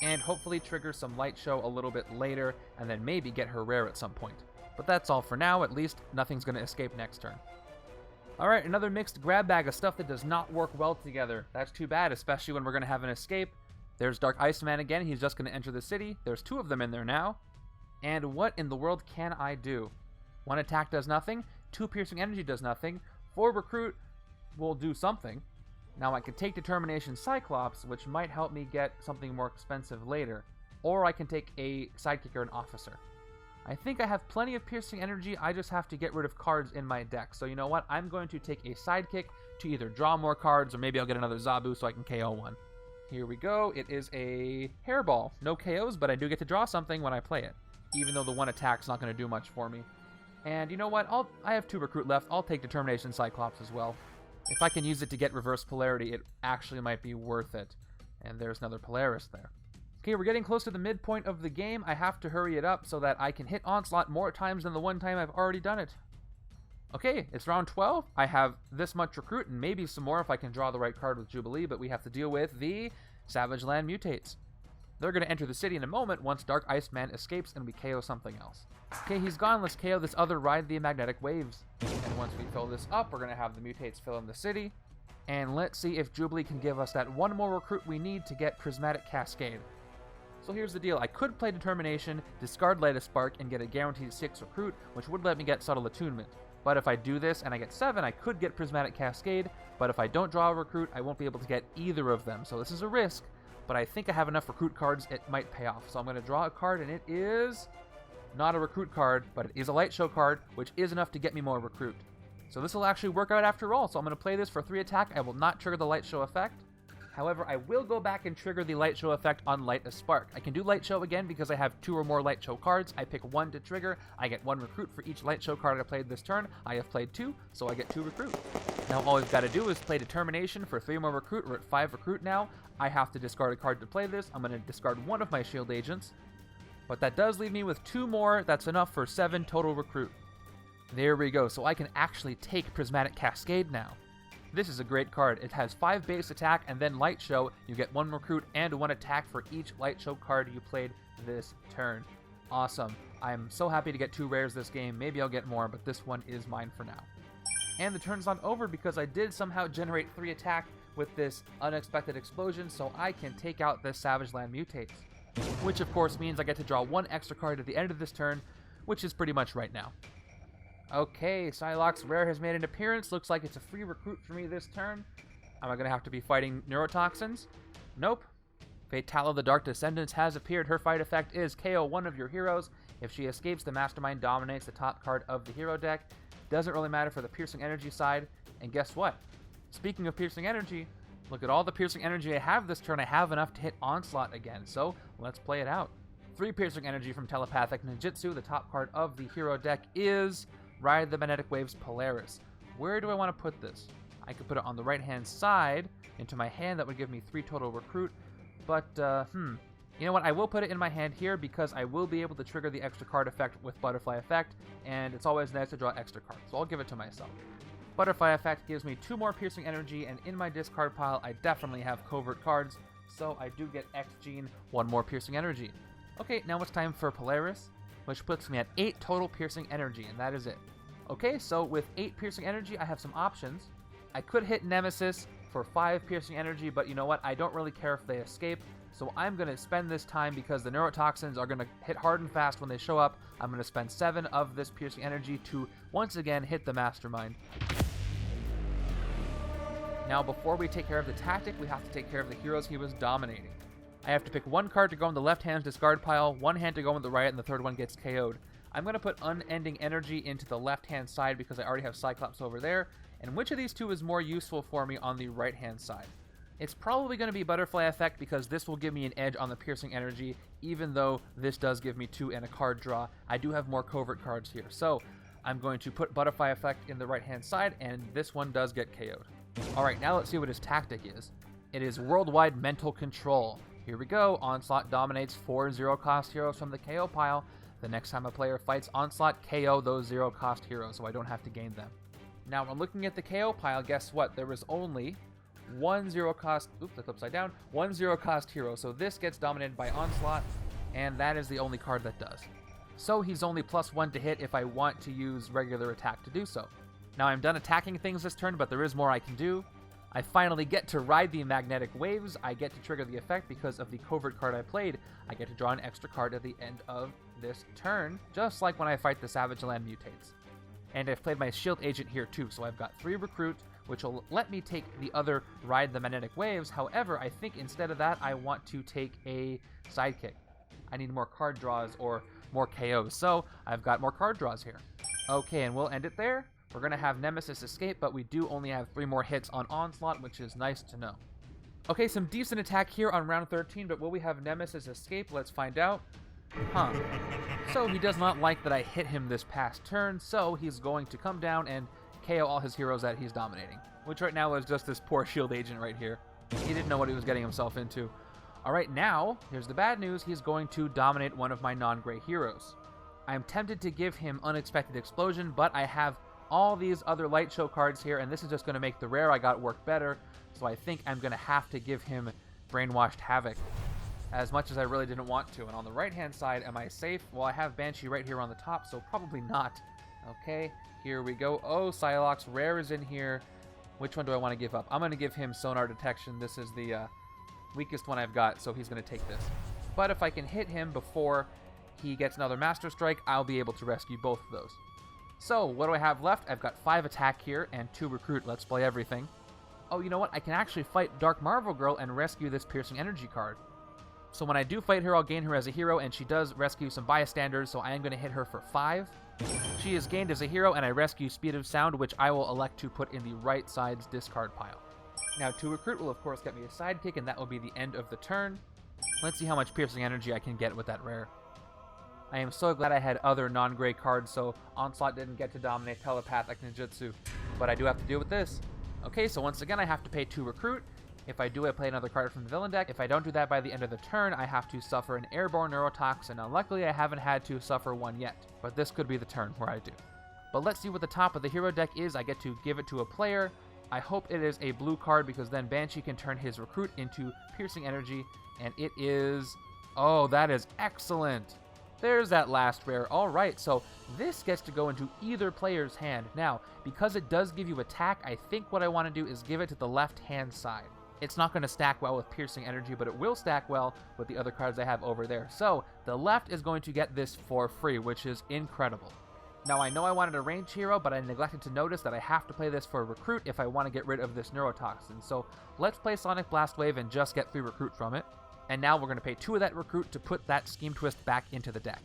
[SPEAKER 1] and hopefully trigger some Light Show a little bit later, and then maybe get her rare at some point. But that's all for now. At least nothing's going to escape next turn. Alright, another mixed grab bag of stuff that does not work well together. That's too bad, especially when we're going to have an escape. There's Dark Iceman again. He's just going to enter the city. There's 2 of them in there now. And what in the world can I do? 1 attack does nothing. 2 piercing energy does nothing. 4 recruit will do something. Now I can take Determination Cyclops, which might help me get something more expensive later. Or I can take a sidekick or an officer. I think I have plenty of piercing energy. I just have to get rid of cards in my deck. So you know what? I'm going to take a sidekick to either draw more cards, or maybe I'll get another Zabu so I can KO one. Here we go. It is a Hairball. No KOs, but I do get to draw something when I play it, even though the 1 attack's not going to do much for me. And you know what? I have 2 recruit left. I'll take Determination Cyclops as well. If I can use it to get reverse polarity, it actually might be worth it. And there's another Polaris there. Okay, we're getting close to the midpoint of the game. I have to hurry it up so that I can hit Onslaught more times than the 1 time I've already done it. Okay, it's round 12. I have this much recruit and maybe some more if I can draw the right card with Jubilee, but we have to deal with the Savage Land Mutates. They're going to enter the city in a moment once Dark Iceman escapes and we KO something else. Okay, he's gone. Let's KO this other Ride the Magnetic Waves. And once we fill this up, we're going to have the Mutates fill in the city. And let's see if Jubilee can give us that 1 more recruit we need to get Prismatic Cascade. So here's the deal. I could play Determination, discard Light of Spark, and get a guaranteed 6 recruit, which would let me get Subtle Attunement. But if I do this and I get 7, I could get Prismatic Cascade, but if I don't draw a recruit, I won't be able to get either of them. So this is a risk, but I think I have enough recruit cards, it might pay off. So I'm going to draw a card, and it is not a recruit card, but it is a Light Show card, which is enough to get me more recruit. So this will actually work out after all. So I'm going to play this for 3 attack. I will not trigger the Light Show effect. However, I will go back and trigger the Light Show effect on Light of Spark. I can do Light Show again because I have 2 or more Light Show cards. I pick 1 to trigger. I get 1 recruit for each Light Show card I played this turn. I have played 2, so I get 2 recruit. Now all we've got to do is play Determination for 3 more recruit. We're at 5 recruit now. I have to discard a card to play this. I'm going to discard 1 of my Shield Agents. But that does leave me with 2 more. That's enough for 7 total recruit. There we go. So I can actually take Prismatic Cascade now. This is a great card. It has 5 base attack and then Light Show. You get 1 recruit and 1 attack for each Light Show card you played this turn. Awesome. I'm so happy to get 2 rares this game. Maybe I'll get more, but this one is mine for now. And the turn's not over because I did somehow generate 3 attack with this Unexpected Explosion, so I can take out this Savage Land Mutates. Which of course means I get to draw 1 extra card at the end of this turn, which is pretty much right now. Okay, Psylocke's rare has made an appearance. Looks like it's a free recruit for me this turn. Am I going to have to be fighting neurotoxins? Nope. Volatile of the Dark Descendants has appeared. Her fight effect is KO 1 of your heroes. If she escapes, the Mastermind dominates the top card of the hero deck. Doesn't really matter for the piercing energy side. And guess what? Speaking of piercing energy, look at all the piercing energy I have this turn. I have enough to hit Onslaught again. So let's play it out. 3 piercing energy from Telepathic Ninjutsu. The top card of the hero deck is Ride the Magnetic Waves Polaris. Where do I want to put this? I could put it on the right-hand side into my hand. That would give me 3 total recruit. But, you know what? I will put it in my hand here because I will be able to trigger the extra card effect with Butterfly Effect, and it's always nice to draw extra cards, so I'll give it to myself. Butterfly effect gives me 2 more piercing energy, and in my discard pile, I definitely have covert cards, so I do get X Gene 1 more piercing energy. Okay, now it's time for Polaris, which puts me at 8 total piercing energy, and that is it. Okay, so with 8 piercing energy, I have some options. I could hit Nemesis for 5 piercing energy, but you know what? I don't really care if they escape, so I'm going to spend this time because the neurotoxins are going to hit hard and fast when they show up. I'm going to spend 7 of this piercing energy to once again hit the Mastermind. Now, before we take care of the tactic, we have to take care of the heroes he was dominating. I have to pick 1 card to go in the left hand's discard pile, 1 hand to go in the right, and the third one gets KO'd. I'm going to put Unending Energy into the left-hand side because I already have Cyclops over there, and which of these 2 is more useful for me on the right-hand side? It's probably going to be Butterfly Effect because this will give me an edge on the piercing energy, even though this does give me 2 and a card draw. I do have more covert cards here, so I'm going to put Butterfly Effect in the right-hand side, and this one does get KO'd. Alright, now let's see what his tactic is. It is Worldwide Mental Control. Here we go. Onslaught dominates 4 0-cost heroes from the KO pile. The next time a player fights Onslaught, KO those 0-cost heroes, so I don't have to gain them. Now, when looking at the KO pile, guess what? There was only 1 0-cost... Oops, that's upside down. 1 0-cost hero, so this gets dominated by Onslaught, and that is the only card that does. So he's only +1 to hit if I want to use regular attack to do so. Now, I'm done attacking things this turn, but there is more I can do. I finally get to ride the magnetic waves. I get to trigger the effect because of the covert card I played. I get to draw an extra card at the end of this turn, just like when I fight the Savage Land Mutates. And I've played my shield agent here too, so I've got 3 recruits, which will let me take the other ride the magnetic waves. However, I think instead of that, I want to take a sidekick. I need more card draws or more KOs, so I've got more card draws here. Okay, and we'll end it there. We're going to have Nemesis escape, but we do only have 3 more hits on Onslaught, which is nice to know. Okay, some decent attack here on round 13, but will we have Nemesis escape? Let's find out. Huh. So he does not like that I hit him this past turn, so he's going to come down and KO all his heroes that he's dominating, which right now is just this poor shield agent right here. He didn't know what he was getting himself into. Alright, now, here's the bad news. He's going to dominate one of my non-gray heroes. I'm tempted to give him Unexpected Explosion, but I have all these other light show cards here, and this is just going to make the rare I got work better, so I think I'm going to have to give him Brainwashed Havoc, as much as I really didn't want to. And on the right-hand side, am I safe? Well, I have Banshee right here on the top, so probably not. Okay, here we go. Oh, Psylocke's rare is in here. Which one do I want to give up? I'm going to give him Sonar Detection. This is the weakest one I've got, so he's going to take this. But if I can hit him before he gets another Master Strike, I'll be able to rescue both of those. So, what do I have left? I've got 5 attack here and 2 recruit. Let's play everything. Oh, you know what? I can actually fight Dark Marvel Girl and rescue this Piercing Energy card. So when I do fight her, I'll gain her as a hero, and she does rescue some bystanders, so I am going to hit her for 5. She is gained as a hero, and I rescue Speed of Sound, which I will elect to put in the right side's discard pile. Now, to recruit will, of course, get me a sidekick, and that will be the end of the turn. Let's see how much Piercing Energy I can get with that rare. I am so glad I had other non-gray cards, so Onslaught didn't get to dominate Telepathic Ninjutsu, but I do have to deal with this. Okay, so once again, I have to pay 2 recruit. If I do, I play another card from the villain deck. If I don't do that by the end of the turn, I have to suffer an Airborne Neurotoxin. Now, luckily, I haven't had to suffer one yet, but this could be the turn where I do. But let's see what the top of the hero deck is. I get to give it to a player. I hope it is a blue card because then Banshee can turn his recruit into Piercing Energy, and it is... Oh, that is excellent! There's that last rare. Alright, so this gets to go into either player's hand. Now, because it does give you attack, I think what I want to do is give it to the left-hand side. It's not going to stack well with Piercing Energy, but it will stack well with the other cards I have over there. So, the left is going to get this for free, which is incredible. Now, I know I wanted a range hero, but I neglected to notice that I have to play this for a recruit if I want to get rid of this neurotoxin. So, let's play Sonic Blast Wave and just get 3 recruit from it. And now we're going to pay 2 of that recruit to put that Scheme Twist back into the deck.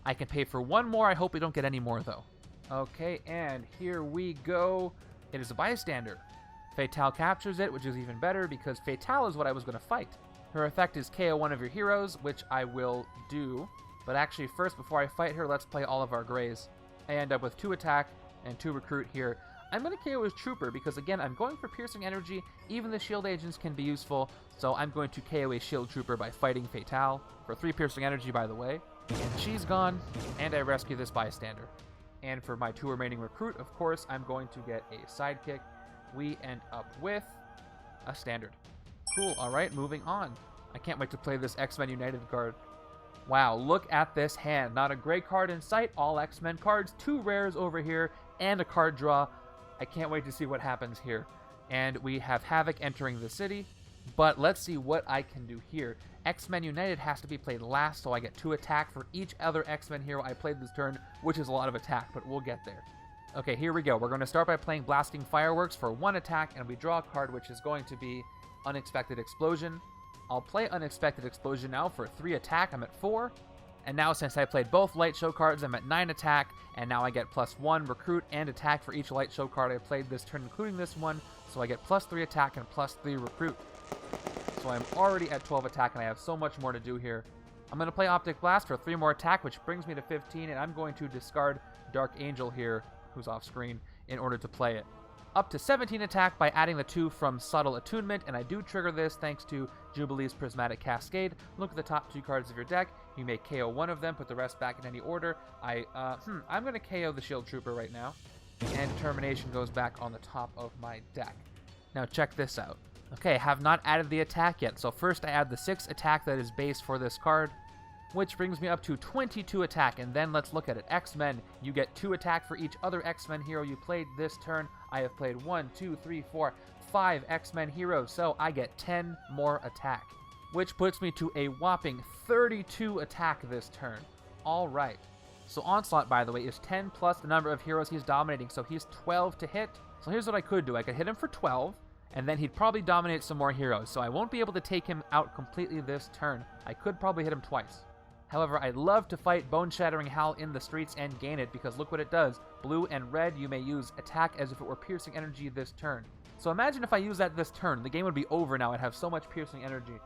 [SPEAKER 1] I can pay for 1 more. I hope we don't get any more, though. Okay, and here we go. It is a bystander. Fatale captures it, which is even better because Fatale is what I was going to fight. Her effect is KO one of your heroes, which I will do. But actually, first, before I fight her, let's play all of our grays. I end up with 2 attack and 2 recruit here. I'm going to KO his Trooper because, again, I'm going for Piercing Energy. Even the Shield Agents can be useful, so I'm going to KO a Shield Trooper by fighting Fatale for 3 Piercing Energy, by the way. And she's gone, and I rescue this bystander. And for my 2 remaining recruit, of course, I'm going to get a sidekick. We end up with a standard. Cool, alright, moving on. I can't wait to play this X-Men United card. Wow, look at this hand. Not a great card in sight, all X-Men cards, 2 rares over here, and a card draw. I can't wait to see what happens here. And we have Havoc entering the city, but let's see what I can do here. X-Men United has to be played last, so I get 2 attack for each other X-Men hero I played this turn, which is a lot of attack, but we'll get there. Okay, here we go. We're going to start by playing Blasting Fireworks for 1 attack, and we draw a card which is going to be Unexpected Explosion. I'll play Unexpected Explosion now for 3 attack. I'm at 4. And now since I played both Light Show cards, I'm at 9 attack, and now I get +1 recruit and attack for each Light Show card I played this turn, including this one, so I get +3 attack and +3 recruit. So I'm already at 12 attack, and I have so much more to do here. I'm going to play Optic Blast for 3 more attack, which brings me to 15, and I'm going to discard Dark Angel here, who's off screen, in order to play it. Up to 17 attack by adding the 2 from Subtle Attunement, and I do trigger this thanks to Jubilee's Prismatic Cascade. Look at the top 2 cards of your deck. You may KO one of them, put the rest back in any order. I'm going to KO the Shield Trooper right now, and Determination goes back on the top of my deck. Now check this out. Okay, I have not added the attack yet, so first I add the 6 attack that is base for this card, which brings me up to 22 attack, and then let's look at it. X-Men, you get 2 attack for each other X-Men hero you played this turn. I have played 1, 2, 3, 4, 5 X-Men heroes, so I get 10 more attack, which puts me to a whopping 32 attack this turn. Alright, so Onslaught, by the way, is 10 plus the number of heroes he's dominating, so he's 12 to hit. So here's what I could do. I could hit him for 12, and then he'd probably dominate some more heroes, so I won't be able to take him out completely this turn. I could probably hit him twice. However, I'd love to fight Bone Shattering Howl in the streets and gain it, because look what it does. Blue and red, you may use attack as if it were piercing energy this turn. So imagine if I use that this turn, the game would be over now. I'd have so much piercing energy.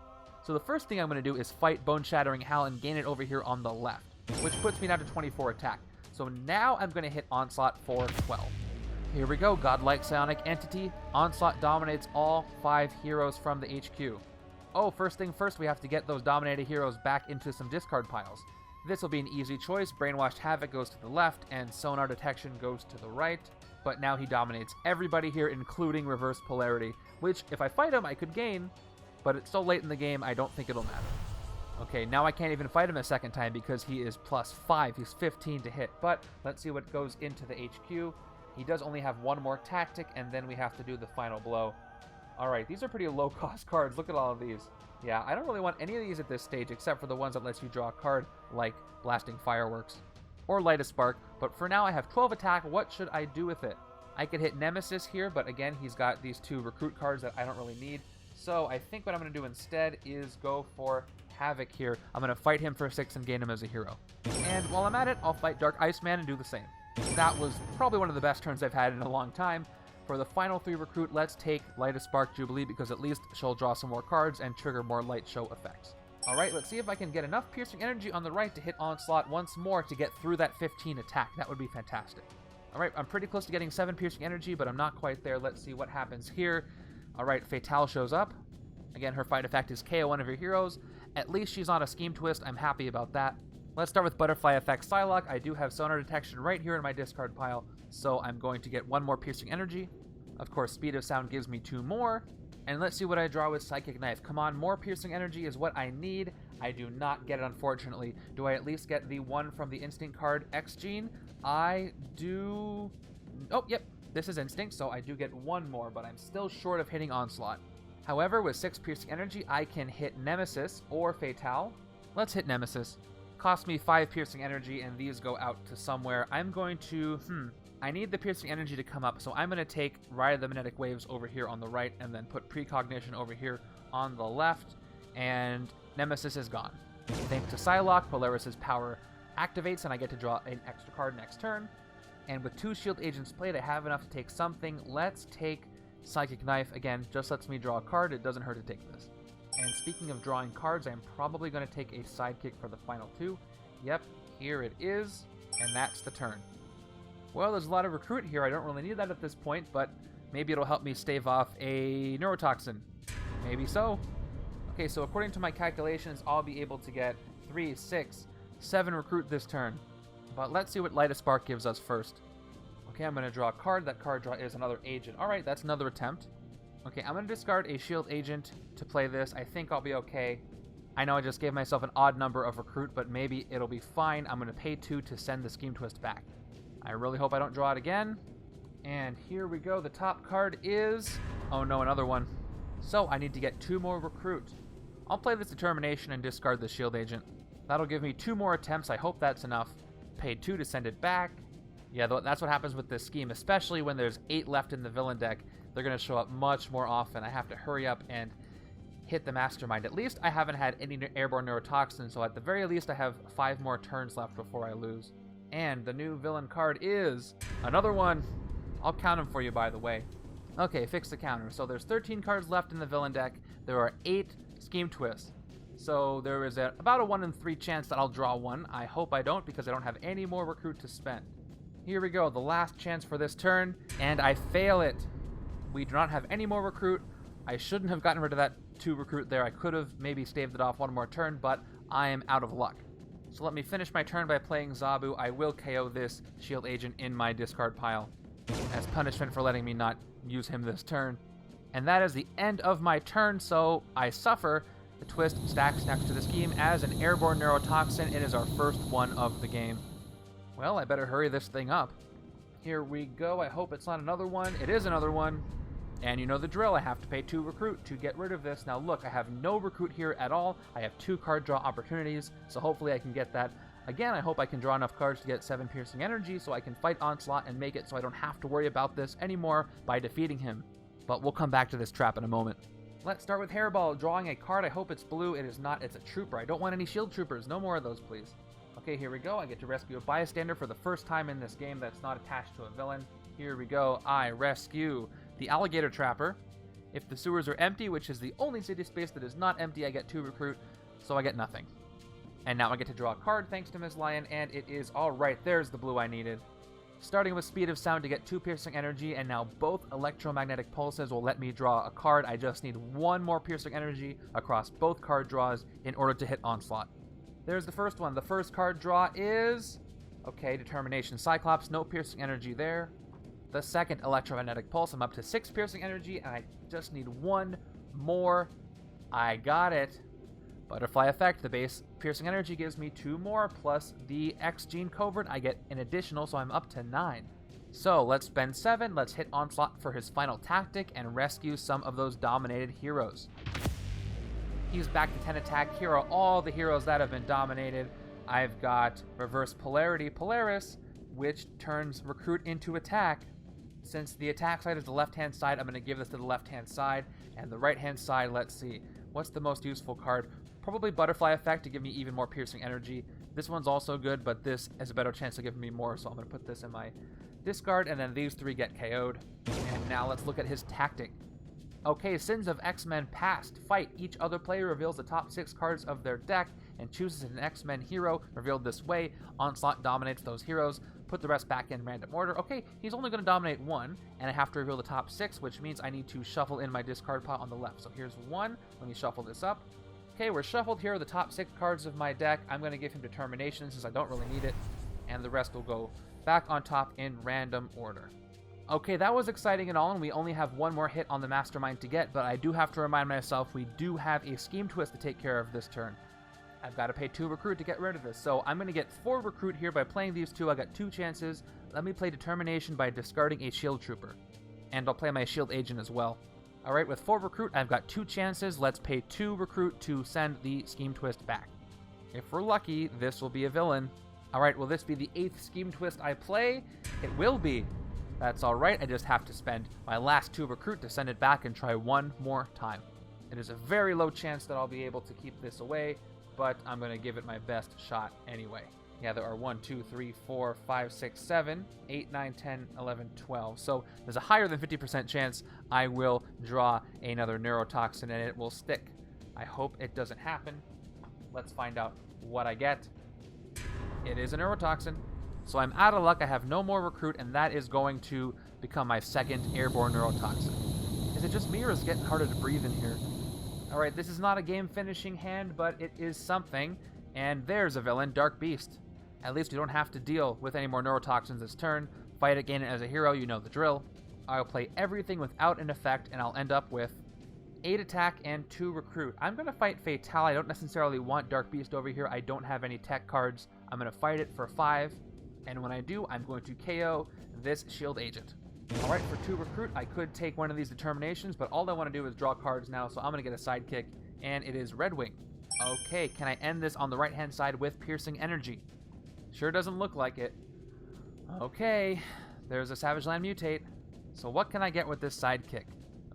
[SPEAKER 1] So the first thing I'm going to do is fight Bone Shattering Howl and gain it over here on the left, which puts me down to 24 attack. So now I'm going to hit Onslaught for 12. Here we go, Godlike Psionic Entity. Onslaught dominates all 5 heroes from the HQ. Oh, first thing first, we have to get those dominated heroes back into some discard piles. This will be an easy choice. Brainwashed Havoc goes to the left, and Sonar Detection goes to the right. But now he dominates everybody here, including Reverse Polarity, which, if I fight him, I could gain, but it's so late in the game, I don't think it'll matter. Okay, now I can't even fight him a second time because he is +5. He's 15 to hit, but let's see what goes into the HQ. He does only have 1 more tactic, and then we have to do the final blow. Alright, these are pretty low-cost cards. Look at all of these. Yeah, I don't really want any of these at this stage, except for the ones that lets you draw a card, like Blasting Fireworks or Light a Spark. But for now, I have 12 attack. What should I do with it? I could hit Nemesis here, but again, he's got these 2 recruit cards that I don't really need. So I think what I'm going to do instead is go for Havoc here. I'm going to fight him for 6 and gain him as a hero. And while I'm at it, I'll fight Dark Iceman and do the same. That was probably one of the best turns I've had in a long time. For the final 3 recruit, let's take Light a Spark Jubilee, because at least she'll draw some more cards and trigger more Light Show effects. Alright, let's see if I can get enough piercing energy on the right to hit Onslaught once more to get through that 15 attack. That would be fantastic. Alright, I'm pretty close to getting 7 piercing energy, but I'm not quite there. Let's see what happens here. Alright, Fatale shows up. Again, her fight effect is KO one of your heroes. At least she's on a Scheme Twist. I'm happy about that. Let's start with Butterfly Effect Psylocke. I do have Sonar Detection right here in my discard pile, so I'm going to get 1 more piercing energy. Of course, Speed of Sound gives me 2 more. And let's see what I draw with Psychic Knife. Come on, more piercing energy is what I need. I do not get it, unfortunately. Do I at least get the 1 from the Instinct card, X-Gene? I do... Oh, yep, this is Instinct, so I do get 1 more, but I'm still short of hitting Onslaught. However, with 6 piercing energy, I can hit Nemesis or Fatale. Let's hit Nemesis. Cost me 5 piercing energy, and these go out to somewhere. I'm going to... I need the piercing energy to come up, so I'm going to take Ride of the Magnetic Waves over here on the right, and then put Precognition over here on the left, and Nemesis is gone. Thanks to Psylocke, Polaris' power activates, and I get to draw an extra card next turn. And with 2 shield agents played, I have enough to take something. Let's take Psychic Knife. Again, just lets me draw a card. It doesn't hurt to take this. And speaking of drawing cards, I'm probably going to take a sidekick for the final 2. Yep, here it is, and that's the turn. Well, there's a lot of recruit here. I don't really need that at this point, but maybe it'll help me stave off a neurotoxin. Maybe so. Okay, so according to my calculations, I'll be able to get 3, 6, 7 recruit this turn. But let's see what Light of Spark gives us first. Okay, I'm going to draw a card. That card draw is another agent. Alright, that's another attempt. Okay, I'm going to discard a shield agent to play this. I think I'll be okay. I know I just gave myself an odd number of recruit, but maybe it'll be fine. I'm going to pay 2 to send the Scheme Twist back. I really hope I don't draw it again. And here we go. The top card is... oh no, another one. So I need to get 2 more recruit. I'll play this Determination and discard the shield agent. That'll give me 2 more attempts. I hope that's enough. Paid 2 to send it back. Yeah, that's what happens with this scheme, especially when there's 8 left in the villain deck. They're going to show up much more often. I have to hurry up and hit the Mastermind. At least I haven't had any airborne neurotoxin, so at the very least I have 5 more turns left before I lose. And the new villain card is another one. I'll count them for you, by the way. Okay, fix the counter. So there's 13 cards left in the villain deck. There are 8 Scheme Twists. So there is about a 1 in 3 chance that I'll draw one. I hope I don't, because I don't have any more recruit to spend. Here we go, the last chance for this turn, and I fail it. We do not have any more recruit. I shouldn't have gotten rid of that 2 recruit there. I could have maybe staved it off 1 more turn, but I am out of luck. So let me finish my turn by playing Zabu. I will KO this shield agent in my discard pile as punishment for letting me not use him this turn. And that is the end of my turn, so I suffer. The twist stacks next to the scheme as an airborne neurotoxin. It is our first one of the game. Well, I better hurry this thing up. Here we go. I hope it's not another one. It is another one. And you know the drill. I have to pay 2 recruit to get rid of this. Now look, I have no recruit here at all. I have 2 card draw opportunities, so hopefully I can get that. Again, I hope I can draw enough cards to get 7 piercing energy so I can fight Onslaught and make it so I don't have to worry about this anymore by defeating him. But we'll come back to this trap in a moment. Let's start with Hairball, drawing a card. I hope it's blue. It is not. It's a trooper. I don't want any shield troopers. No more of those, please. Okay, here we go. I get to rescue a bystander for the first time in this game that's not attached to a villain. Here we go. I rescue the Alligator Trapper. If the sewers are empty, which is the only city space that is not empty, I get 2 recruit, so I get nothing. And now I get to draw a card thanks to Ms. Lion, and it is all right. There's the blue I needed. Starting with Speed of Sound to get 2 piercing energy, and now both electromagnetic pulses will let me draw a card. I just need 1 more piercing energy across both card draws in order to hit Onslaught. There's the first one. The first card draw is... okay, Determination Cyclops, no piercing energy there. The second electromagnetic pulse, I'm up to 6 piercing energy, and I just need 1 more. I got it. Butterfly Effect, the base piercing energy gives me 2 more, plus the X Gene Covert, I get an additional, so I'm up to 9. So let's spend 7, let's hit Onslaught for his final tactic and rescue some of those dominated heroes. He's back to 10 attack, here are all the heroes that have been dominated. I've got Reverse Polarity Polaris, which turns Recruit into attack. Since the attack side is the left-hand side, I'm going to give this to the left-hand side, and the right-hand side, let's see. What's the most useful card? Probably Butterfly Effect to give me even more piercing energy. This one's also good, but this has a better chance of giving me more, so I'm going to put this in my discard, and then these 3 get KO'd. And now let's look at his tactic. Okay, Sins of X-Men Past. Fight. Each other player reveals the top 6 cards of their deck and chooses an X-Men hero revealed this way. Onslaught dominates those heroes. Put the rest back in random order. Okay, he's only going to dominate 1, and I have to reveal the top 6, which means I need to shuffle in my discard pile on the left. So here's 1. Let me shuffle this up. Okay, we're shuffled. Here are the top 6 cards of my deck. I'm going to give him Determination since I don't really need it, and the rest will go back on top in random order. Okay, that was exciting and all, and we only have 1 more hit on the Mastermind to get, but I do have to remind myself we do have a Scheme Twist to take care of this turn. I've got to pay 2 recruit to get rid of this, so I'm going to get 4 recruit here by playing these 2. I got 2 chances. Let me play Determination by discarding a Shield Trooper, and I'll play my Shield Agent as well. Alright, with 4 recruit, I've got 2 chances. Let's pay 2 recruit to send the Scheme Twist back. If we're lucky, this will be a villain. Alright, will this be the 8th Scheme Twist I play? It will be. That's alright, I just have to spend my last 2 recruit to send it back and try 1 more time. It is a very low chance that I'll be able to keep this away, but I'm going to give it my best shot anyway. Yeah, there are 1, 2, 3, 4, 5, 6, 7, 8, 9, 10, 11, 12. So there's a higher than 50% chance I will draw another neurotoxin and it will stick. I hope it doesn't happen. Let's find out what I get. It is a neurotoxin. So I'm out of luck. I have no more recruit, and that is going to become my 2nd airborne neurotoxin. Is it just me, or is it getting harder to breathe in here? Alright, this is not a game-finishing hand, but it is something. And there's a villain, Dark Beast. At least we don't have to deal with any more neurotoxins this turn. Fight it, gain it as a hero, you know the drill. I'll play everything without an effect, and I'll end up with 8 attack and 2 recruit. I'm going to fight Volatile. I don't necessarily want Dark Beast over here. I don't have any tech cards. I'm going to fight it for 5, and when I do, I'm going to KO this shield agent. Alright, for 2 recruit, I could take one of these determinations, but all I want to do is draw cards now, so I'm going to get a sidekick, and it is Red Wing. Okay, can I end this on the right-hand side with Piercing Energy? Sure doesn't look like it. Okay, there's a Savage Land Mutate. So what can I get with this sidekick?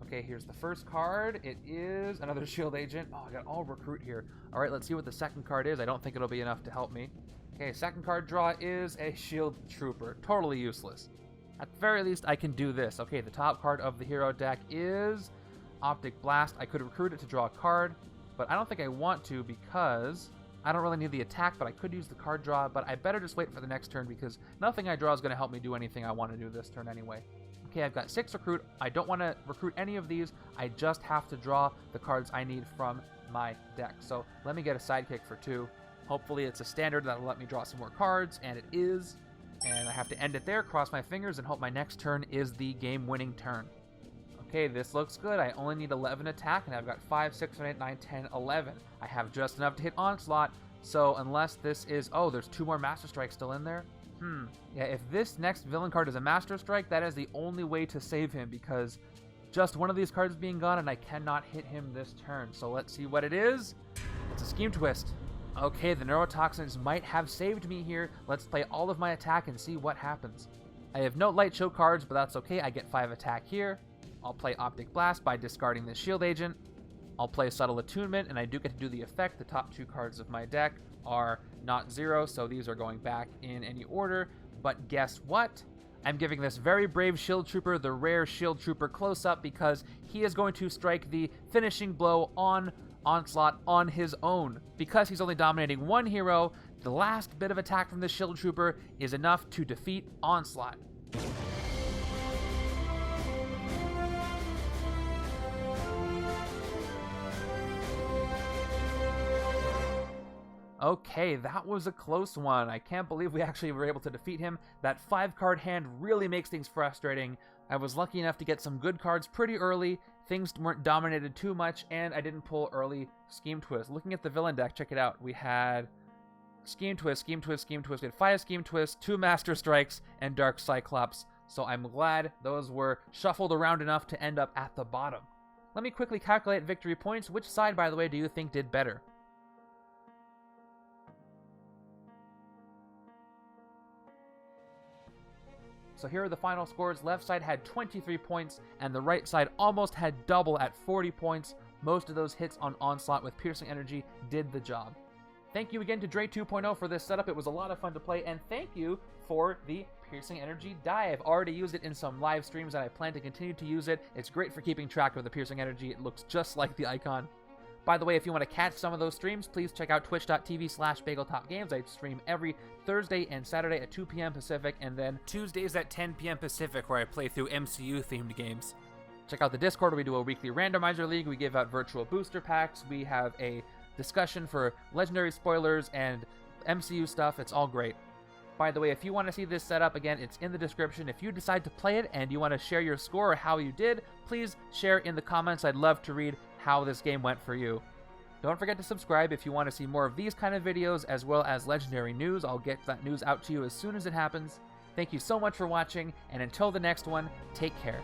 [SPEAKER 1] Okay, here's the first card. It is another shield agent. Oh, I got all recruit here. All right, let's see what the second card is. I don't think it'll be enough to help me. Okay, second card draw is a shield trooper. Totally useless. At the very least, I can do this. Okay, the top card of the hero deck is Optic Blast. I could recruit it to draw a card, but I don't think I want to because I don't really need the attack, but I could use the card draw, but I better just wait for the next turn because nothing I draw is going to help me do anything I want to do this turn anyway. Okay, I've got 6 recruit. I don't want to recruit any of these. I just have to draw the cards I need from my deck. So let me get a sidekick for 2. Hopefully it's a standard that'll let me draw some more cards, and it is. And I have to end it there, cross my fingers, and hope my next turn is the game-winning turn. Okay, this looks good. I only need 11 attack, and I've got 5, 6, 7, 8, 9, 10, 11. I have just enough to hit Onslaught, so unless this is... Oh, there's 2 more Master Strikes still in there? Yeah, if this next villain card is a Master Strike, that is the only way to save him, because just one of these cards being gone, and I cannot hit him this turn. So let's see what it is. It's a Scheme Twist. Okay, the neurotoxins might have saved me here. Let's play all of my attack and see what happens. I have no light show cards, but that's okay. I get 5 attack here. I'll play Optic Blast by discarding this shield agent. I'll play Subtle Attunement, and I do get to do the effect. The top 2 cards of my deck are not 0, so these are going back in any order. But guess what? I'm giving this very brave Shield Trooper the rare Shield Trooper close-up because he is going to strike the finishing blow on Onslaught on his own. Because he's only dominating 1 hero, the last bit of attack from the Shield Trooper is enough to defeat Onslaught. Okay, that was a close one. I can't believe we actually were able to defeat him. That 5-card hand really makes things frustrating. I was lucky enough to get some good cards pretty early. Things weren't dominated too much, and I didn't pull early Scheme Twist. Looking at the villain deck, check it out. We had Scheme Twist, Scheme Twist, Scheme Twist. We had 5 Scheme Twists, 2 Master Strikes, and Dark Cyclops. So I'm glad those were shuffled around enough to end up at the bottom. Let me quickly calculate victory points. Which side, by the way, do you think did better? So here are the final scores. Left side had 23 points, and the right side almost had double at 40 points. Most of those hits on Onslaught with Piercing Energy did the job. Thank you again to Dre 2.0 for this setup. It was a lot of fun to play, and thank you for the Piercing Energy die. I've already used it in some live streams, and I plan to continue to use it. It's great for keeping track of the Piercing Energy. It looks just like the icon. By the way, if you want to catch some of those streams, please check out twitch.tv/BagelTopGames. I stream every Thursday and Saturday at 2 p.m. Pacific, and then Tuesdays at 10 p.m. Pacific, where I play through MCU-themed games. Check out the Discord, where we do a weekly randomizer league. We give out virtual booster packs. We have a discussion for legendary spoilers and MCU stuff. It's all great. By the way, if you want to see this setup, again, it's in the description. If you decide to play it and you want to share your score or how you did, please share in the comments. I'd love to read how this game went for you. Don't forget to subscribe if you want to see more of these kind of videos, as well as legendary news. I'll get that news out to you as soon as it happens. Thank you so much for watching, and until the next one, take care.